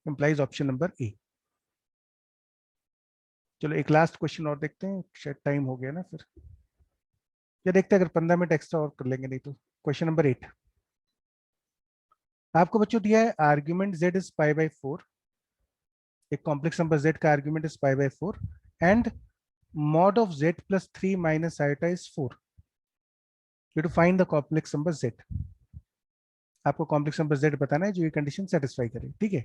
Implies option number A. चलो एक लास्ट क्वेश्चन और देखते हैं, शायद टाइम हो गया ना फिर, या देखते हैं अगर 15 मिनट एक्स्ट्रा और कर लेंगे, नहीं तो. क्वेश्चन नंबर 8 आपको बच्चों दिया है argument z is pi by 4. एक कॉम्प्लेक्स नंबर z का argument is pi by 4 and mod of z plus 3 minus iota is 4. You have to find the complex number z. आपको कॉम्प्लेक्स नंबर z बताना है जो ये condition satisfy करे, ठीक है.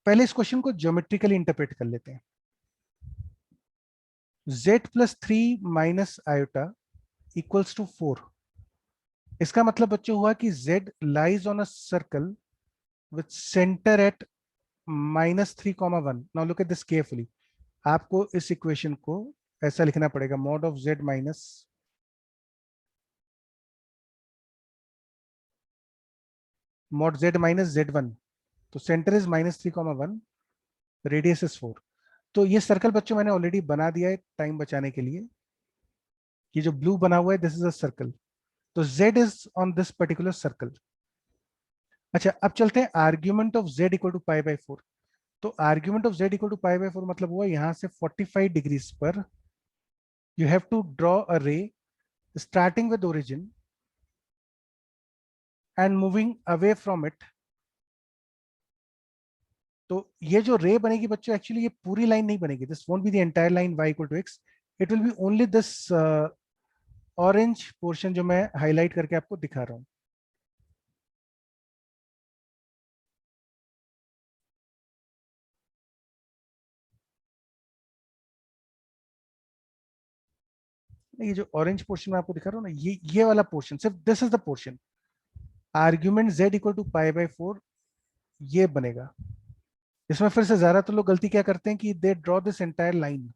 पहले इस क्वेश्चन को ज्योमेट्रिकली इंटरप्रेट कर लेते हैं. z plus 3 minus iota equals to 4. इसका मतलब बच्चों हुआ कि z lies on a circle with center at -3, 1. Now look at this carefully. आपको इस इक्वेशन को ऐसा लिखना पड़ेगा, mod of z minus mod z minus z1. तो सेंटर इज -3, 1, रेडियस इज 4. तो ये सर्कल बच्चों मैंने ऑलरेडी बना दिया है टाइम बचाने के लिए. ये जो ब्लू बना हुआ है दिस इज अ सर्कल. तो z is on this particular circle. अच्छा अब चलते हैं argument of z equal to pi by 4. तो argument of z equal to pi by 4 मतलब हुआ यहां से 45 डिग्रीज पर you have to draw a ray starting with origin and moving away from it. तो ये जो रे बनेगी बच्चों एक्चुअली ये पूरी लाइन नहीं बनेगी. This won't be the entire line y equal to x. It will be only this orange portion जो मैं हाईलाइट करके आपको दिखा रहा हूं. ये जो ऑरेंज पोर्शन मैं आपको दिखा रहा हूँ ना, ये वाला पोर्शन, सिर्फ this is the portion. Argument z equal to pi by 4 ये बनेगा. इसमें फिर से ज्यादातर लोग गलती क्या करते हैं कि they draw this entire line.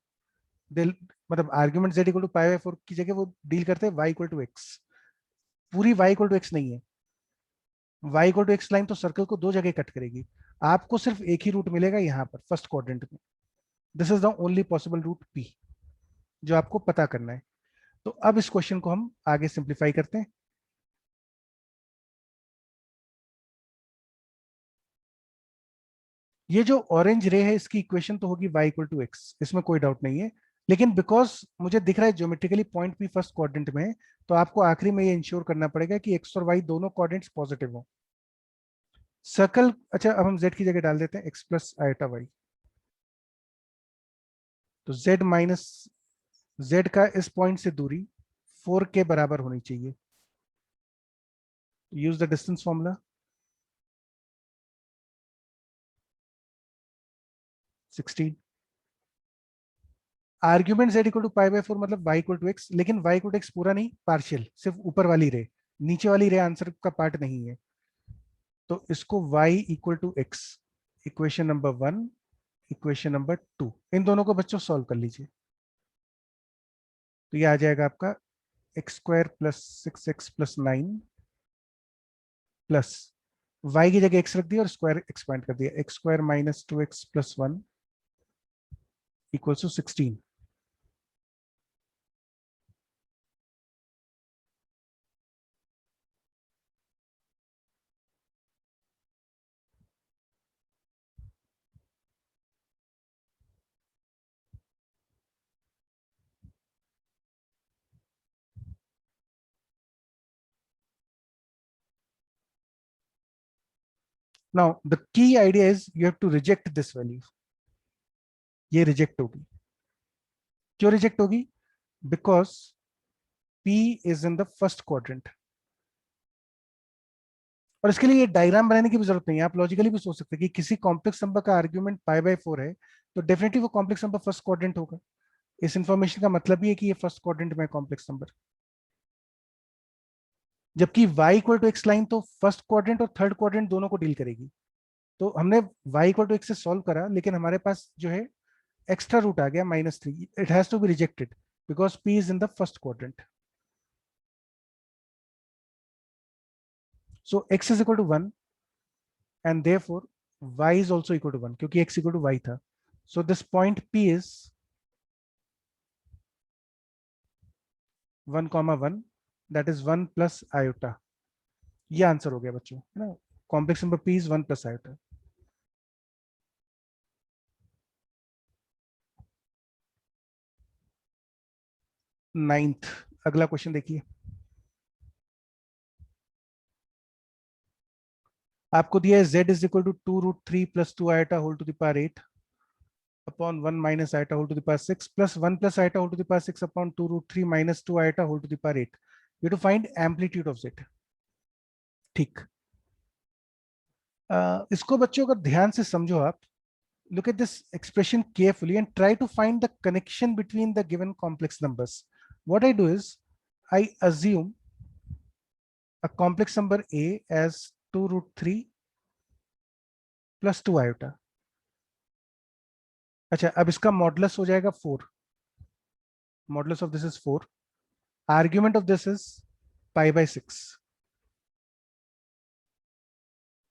They मतलब argument z equal to pi by 4 की जगह वो डील करते हैं y इक्वल टू x. पूरी y इक्वल टू x नहीं है. y equal to x line तो सर्कल को दो जगह कट करेगी. आपको सिर्फ एक ही रूट मिलेगा यहाँ पर फर्स्ट क्वाड्रेंट में. This is the only possible root p जो आपको पता करना है. तो अब इस क्वेश्चन को हम आगे सिंप्लीफाई करते हैं. ये जो ऑरेंज रे है इसकी इक्वेशन तो होगी y इक्वल टू एक्स, इसमें कोई डाउट नहीं है. लेकिन बिकॉज मुझे दिख रहा है ज्योमेट्रिकली पॉइंट भी फर्स्ट क्वाड्रेंट में है, तो आपको आखिरी में ये इंश्योर करना पड़ेगा कि x और y दोनों क्वाड्रेंट्स पॉजिटिव हो. सर्कल, अच्छा अब हम z की जगह डाल देते हैं x प्लस आयोटा y. तो z माइनस z का इस पॉइंट से दूरी 4 के बराबर होनी चाहिए. Use the distance formula. 16. Argument z equal to pi by 4 मतलब y इक्वल टू एक्स, लेकिन y इक्वल टू एक्स पूरा नहीं, पार्शियल, सिर्फ ऊपर वाली रे. नीचे वाली रे आंसर का पार्ट नहीं है. तो इसको y equal to x, equation number 1, equation number 2, इन दोनों को बच्चों सॉल्व कर लीजिए. तो ये आ जाएगा आपका x square plus 6x plus 9 plus y की जगह x रख दिया और स्क्वायर एक्सपेंड कर दिया, x square minus 2x plus 1 equals to 16. Now the key idea is you have to reject this value. ये रिजेक्ट होगी. क्यों रिजेक्ट होगी? Because P is in the first quadrant. और इसके लिए डायग्राम बनाने की भी जरूरत नहीं है. आप लॉजिकली भी सोच सकते हैं कि किसी कॉम्प्लेक्स नंबर का आर्ग्यूमेंट π/4 है तो डेफिनेटली वो कॉम्प्लेक्स नंबर फर्स्ट क्वाड्रेंट होगा. इस इंफॉर्मेशन का मतलब ही है कि ये फर्स्ट क्वाड्रेंट में कॉम्प्लेक्स नंबर. जबकि y equal to x line तो फर्स्ट क्वाड्रेंट और थर्ड क्वाड्रेंट दोनों को डील करेगी. तो हमने y इक्वल टू एक्स से सॉल्व करा, लेकिन हमारे पास जो है एक्स्ट्रा रूट आ गया -3. It has to be rejected because p is in the first quadrant. So x is equal to 1 and therefore y is also equal to 1 क्योंकि x equal to y था. So this point P is 1,1, that is 1 plus iota. ये answer हो गया बच्चों, है ना. Complex number P is 1 plus iota. Ninth, अगला question देखिए. आपको दिया है z is equal to 2√3 plus 2 iota whole to the power 8 upon 1 minus iota whole to the power 6 plus 1 plus iota whole to the power 6 upon 2√3 minus 2 iota whole to the power 8. You have to find amplitude of z. ठीक. इसको बच्चों अगर ध्यान से समझो आप, look at this expression carefully and try to find the connection between the given complex numbers. What I do is I assume a complex number a as 2√3 plus 2 iota. अच्छा, अब इसका मॉडुलस हो जाएगा 4. Modulus of this is 4. Argument of this is π/6.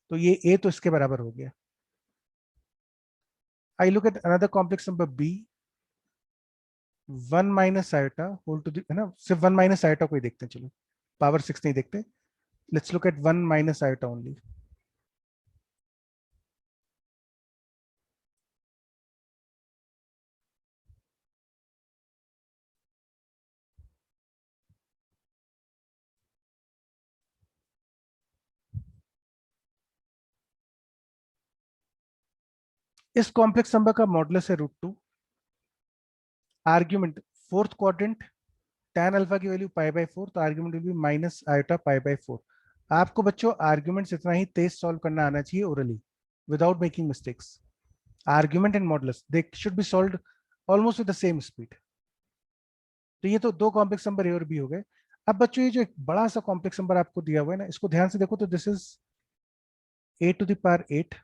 तो ये a तो इसके बराबर हो गया. I look at another complex number b 1 minus iota whole to the, है ना, सिर्फ 1 minus iota को ही देखते हैं. चलो पावर 6 नहीं देखते. Let's look at 1 minus iota only. इस कॉम्प्लेक्स नंबर का मॉडुलस है √2. Argument fourth quadrant, tan alpha की वैल्यू π/4, तो argument will be minus iota π/4. आपको बच्चों आर्ग्यूमेंट्स इतना ही तेज सॉल्व करना आना चाहिए orally without making mistakes. Argument and modulus they should be solved almost with the same speed. तो ये तो दो कॉम्प्लेक्स नंबर ए और बी हो गए. अब बच्चों ये जो एक बड़ा सा कॉम्प्लेक्स नंबर आपको दिया हुआ है ना, इसको ध्यान से देखो. तो this is a to the power 8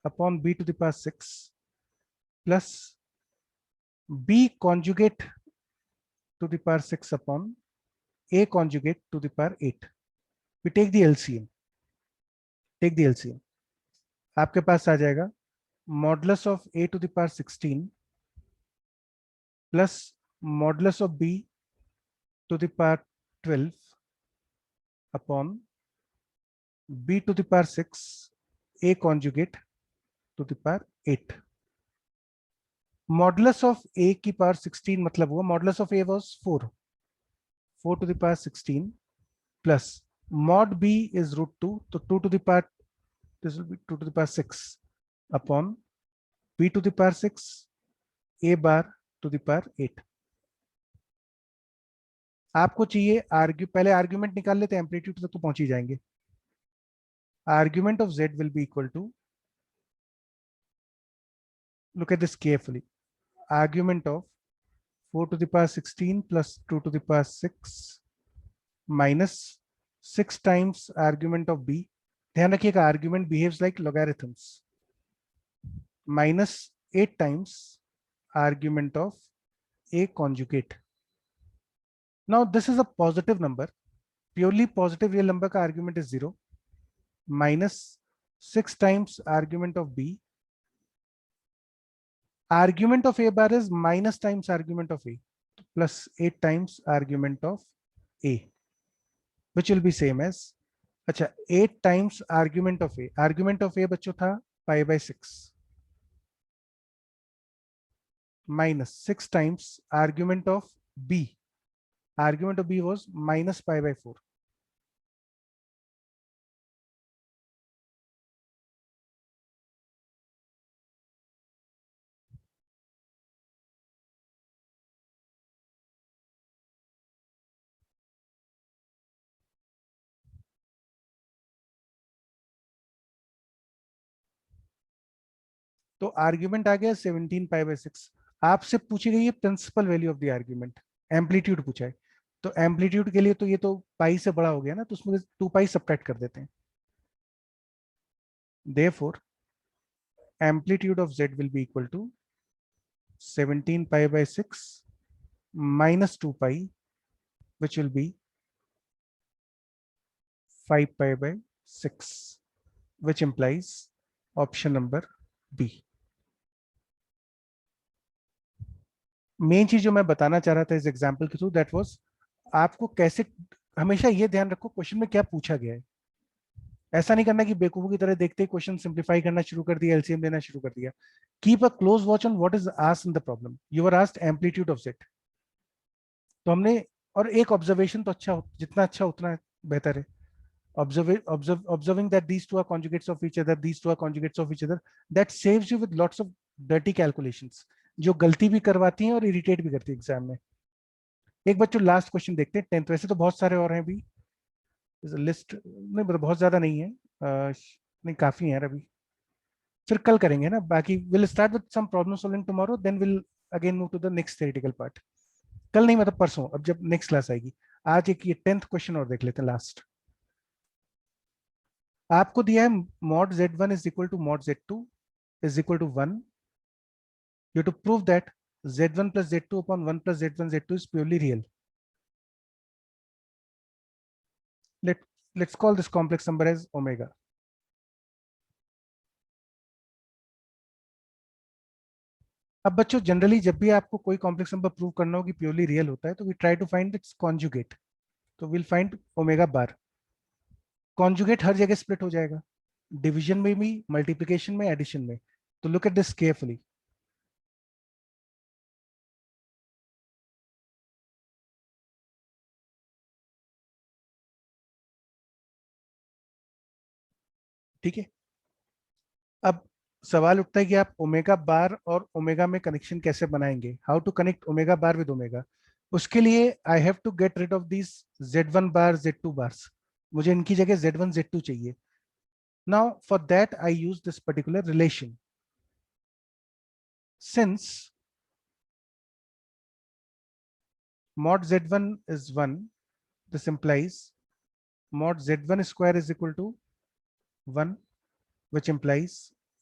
upon b to the power 6 plus b conjugate to the power 6 upon a conjugate to the power 8. We take the LCM. Take the LCM. आपके पास आ जाएगा modulus of a to the power 16 plus modulus of b to the power 12 upon b to the power 6 a conjugate to the power 8. Modulus of a की power 16 मतलब हुआ modulus of a was 4 to the power 16 plus mod b is √2, तो 2 to the power, this will be 2 to the power 6 upon b to the power 6 a bar to the power 8. आपको चाहिए पहले argument निकाल लेते हैं, amplitude तक तो पहुंच ही जाएंगे. Argument of z will be equal to, look at this carefully, argument of 4 to the power 16 plus 2 to the power 6 minus 6 times argument of b. ध्यान रखिएगा argument behaves like logarithms. minus 8 times argument of a conjugate. Now this is a positive number. Purely positive real number का argument is 0. minus 6 times argument of b. Argument of a bar is minus times argument of a plus 8 times argument of a, which will be same as, अच्छा 8 times argument of a. Argument of a बच्चों था π/6 minus 6 times argument of b. Argument of b was minus π/4. तो argument आ गया 17 pi by 6। आपसे पूछी गई है principal value of the argument, amplitude पूछा है। तो एम्पलीट्यूड के लिए तो ये तो पाई से बड़ा हो गया ना, तो उसमें 2 पाई सब्ट्रैक्ट कर देते हैं। Therefore, amplitude of z will be equal to 17 pi by 6 minus 2 pi, which will be 5 pi by 6, which implies option number B. Main चीज जो मैं बताना चाह रहा था इस एग्जाम्पल के थ्रू, दैट वाज आपको कैसे, हमेशा ये ध्यान रखो क्वेश्चन में क्या पूछा गया है। ऐसा नहीं करना कि बेवकूफों की तरह देखते ही क्वेश्चन सिंप्लीफाई करना शुरू कर दिया, एलसीएम लेना शुरू कर दिया। Keep a close watch on what is asked in the problem. You are asked amplitude of z. तो हमने, और एक ऑब्जर्वेशन तो अच्छा जितना अच्छा उतना बेहतर है। Observing that these two are conjugates of each other, these two are conjugates of each other, that saves you with lots of dirty calculations, जो गलती भी करवाती हैं और इरिटेट भी करती है एग्जाम में। एक बच्चों लास्ट क्वेश्चन देखते हैं 10th, वैसे तो बहुत सारे और हैं अभी, लिस्ट नहीं मतलब बहुत ज्यादा नहीं है, नहीं काफी है यार अभी, फिर कल करेंगे ना बाकी। Will start with some problem solving tomorrow, then will again move to the next theoretical part. कल नहीं मतलब परसों, अब जब नेक्स्ट क्लास आएगी। आज एक ये 10th क्वेश्चन और देख लेते हैं लास्ट। आपको दिया है mod z1 is equal to mod z2 is equal to 1. You have to prove that z1 plus z2 upon 1 plus z1 z2 is purely real. Let's call this complex number as omega. अब बच्चों generally जब भी आपको कोई complex number prove करना हो कि purely real होता है, तो we try to find its conjugate. तो will find omega bar. Conjugate हर जगह स्प्लिट हो जाएगा, डिवीजन में भी, मल्टीप्लिकेशन में, एडिशन में। तो लुक एट दिस केयरफुली। ठीक है, अब सवाल उठता है कि आप ओमेगा बार और ओमेगा में कनेक्शन कैसे बनाएंगे, how to connect omega bar with omega. उसके लिए I have to get rid of this z1 bar z2 bars. मुझे इनकी जगह z1 z2 चाहिए। Now for that I use this particular relation. Since mod z1 is 1, this implies mod z1 square is equal to 1, which implies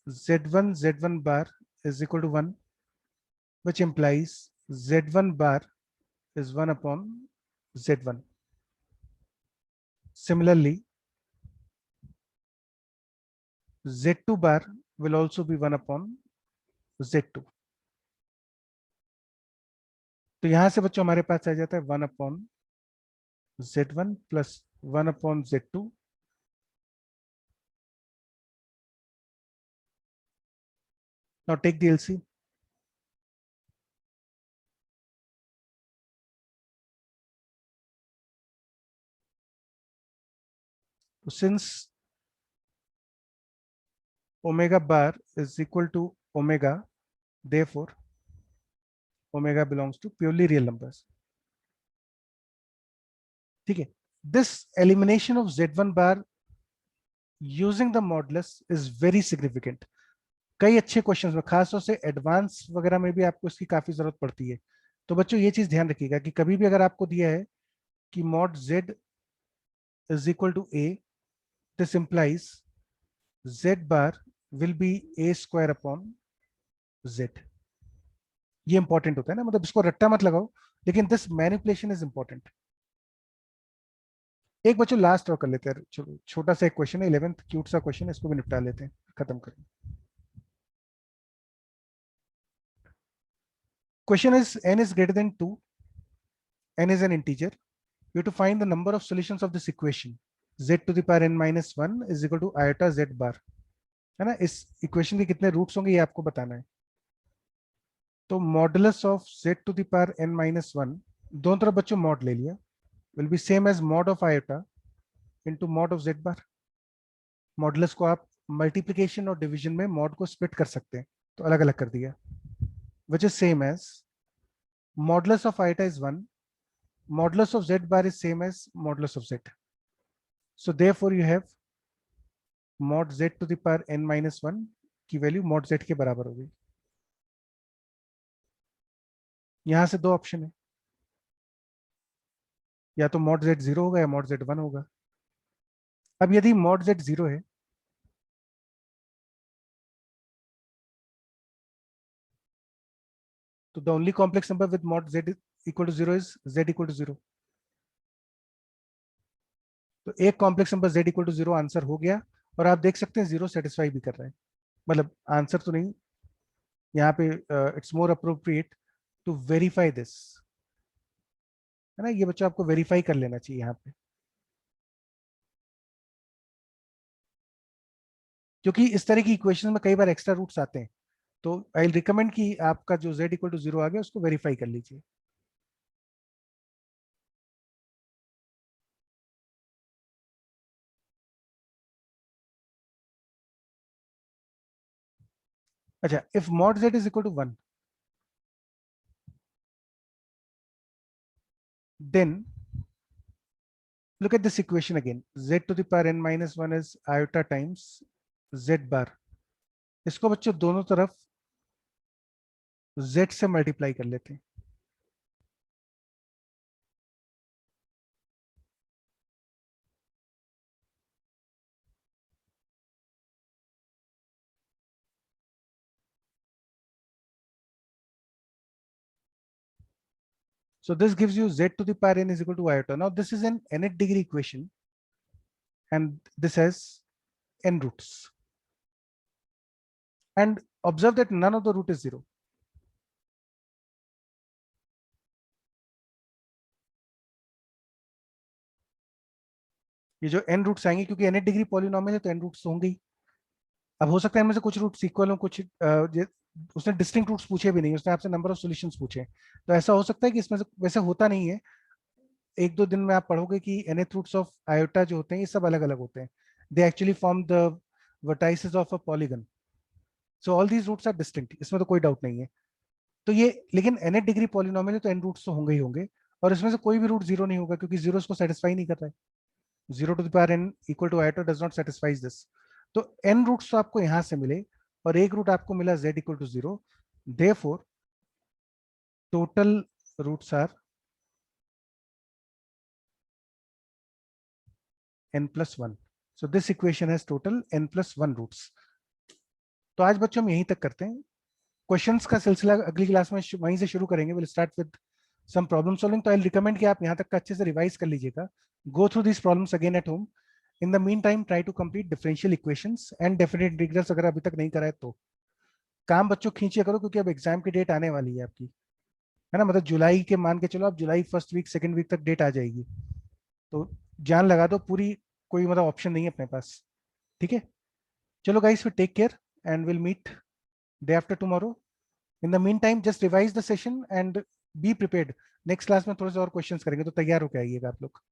z1 bar is equal to 1, which implies z1 bar is 1 upon z1. Similarly, z2 bar will also be 1 upon z2. तो यहां से बच्चों हमारे पास आ जाता है 1 upon z1 plus 1 upon z2. Now take the LCM. Since omega bar is equal to omega, therefore omega belongs to purely real numbers. ठीक है, this elimination of z1 bar using the modulus is very significant. कई अच्छे questions में, खासतौर से advance वगैरह में भी आपको इसकी काफी जरूरत पड़ती है। तो बच्चों ये चीज ध्यान रखिएगा कि कभी भी अगर आपको दिया है कि mod z is equal to a, this implies z bar will be a square upon z. ये इंपॉर्टेंट होता है ना, मतलब इसको रट्टा मत लगाओ, लेकिन दिस मैनिपुलेशन इज इंपॉर्टेंट। एक बच्चों लास्ट और कर लेते हैं, छोटा सा एक क्वेश्चन है 11th, क्यूट सा क्वेश्चन है, इसको भी निपटा लेते हैं, खत्म करें। Question is n is greater than 2, n is an integer. You have to find the number of solutions of this equation. Z to the power n minus 1 is equal to iota z bar, है ना। इस equation के कितने roots होंगे ये आपको बताना है। तो modulus of z to the power n minus 1, दोनों तरफ बच्चों मॉड ले लिया, will be same as mod of iota into mod of z bar. Modulus को आप मल्टीप्लिकेशन और डिवीजन में मॉड को स्प्लिट कर सकते हैं, तो अलग अलग कर दिया, which is same as modulus of iota is 1, modulus of z bar is same as modulus of z. So therefore you have mod z to the power n minus 1 की वैल्यू मॉड z के बराबर होगी। यहां से दो option है, या तो मॉड z 0 होगा या मॉड z 1 होगा। अब यदि मॉड z 0 है तो the only complex number with mod z equal to 0 is z equal to 0। तो एक complex number z equal to 0 answer हो गया, और आप देख सकते हैं 0 सेटिस्फाई भी कर रहा है। मतलब आंसर तो नहीं, यहाँ पे it's more appropriate to verify this, है ना। ये बच्चों आपको वेरीफाई कर लेना चाहिए यहाँ पे, क्योंकि इस तरह की इक्वेशन में कई बार एक्स्ट्रा रूट्स आते हैं। तो आई रिकमेंड कि आपका जो z इक्वल टू 0 आ गया उसको वेरीफाई कर लीजिए। अच्छा, if mod z is equal to 1, then look at this equation again. Z to the power n minus 1 is iota times z bar. इसको बच्चों दोनों तरफ z से मल्टीप्लाई कर लेते हैं। So this gives you z to the power n is equal to iota. Now this is an nth degree equation, and this has n roots. And observe that none of the root is 0. ये जो n roots आएंगे, क्योंकि nth degree polynomial है तो n roots होंगे ही। अब हो सकता है इनमें से कुछ रूट्स इक्वल हो, कुछ उसने डिस्टिंक्ट रूट्स पूछे भी नहीं, उसने आपसे नंबर ऑफ सॉल्यूशंस पूछे। तो ऐसा हो सकता है कि इसमें से, वैसे होता नहीं है, एक दो दिन में आप पढ़ोगे कि nth रूट्स ऑफ आयोटा जो होते हैं ये सब अलग अलग होते हैं। They actually form the vertices of a polygon. So all these roots are distinct, इसमें तो कोई डाउट नहीं है। तो ये, लेकिन nth डिग्री पॉलिनोमियल है तो n रूट्स तो होंगे ही होंगे, और इसमें से कोई भी रूट जीरो नहीं होगा, क्योंकि जीरो इसको सेटिस्फाई नहीं कर रहा है। 0 to the power n equal to iota does not satisfies this. तो n रूट्स तो आपको यहां से मिले, और एक रूट आपको मिला z equal to 0. Therefore total roots are n plus 1. So this equation has total n plus 1 roots. तो आज बच्चों हम यहीं तक करते हैं। क्वेश्चंस का सिलसिला अगली क्लास में वहीं से शुरू करेंगे। Will start with some problem solving. तो आई रिकमेंड कि आप यहाँ तक का अच्छे से रिवाइज कर लीजिएगा। Go through this problems again at home. In the meantime try to complete differential equations and definite integrals, अगर अभी तक नहीं करा है तो। काम बच्चों खींचिए करो, क्योंकि अब एग्जाम की डेट आने वाली है आपकी, है ना। मतलब जुलाई के मान के चलो, अब जुलाई फर्स्ट वीक सेकंड वीक तक डेट आ जाएगी। तो जान लगा दो पूरी, कोई मतलब ऑप्शन नहीं है अपने पास। ठीक है, चलो गाइस, फिर take care and will meet day after tomorrow. In the meantime just revise the session and be prepared. Next class में थोड़े से और क्वेश्चंस करेंगे, तो तैयार होकर आइएगा आप लोग।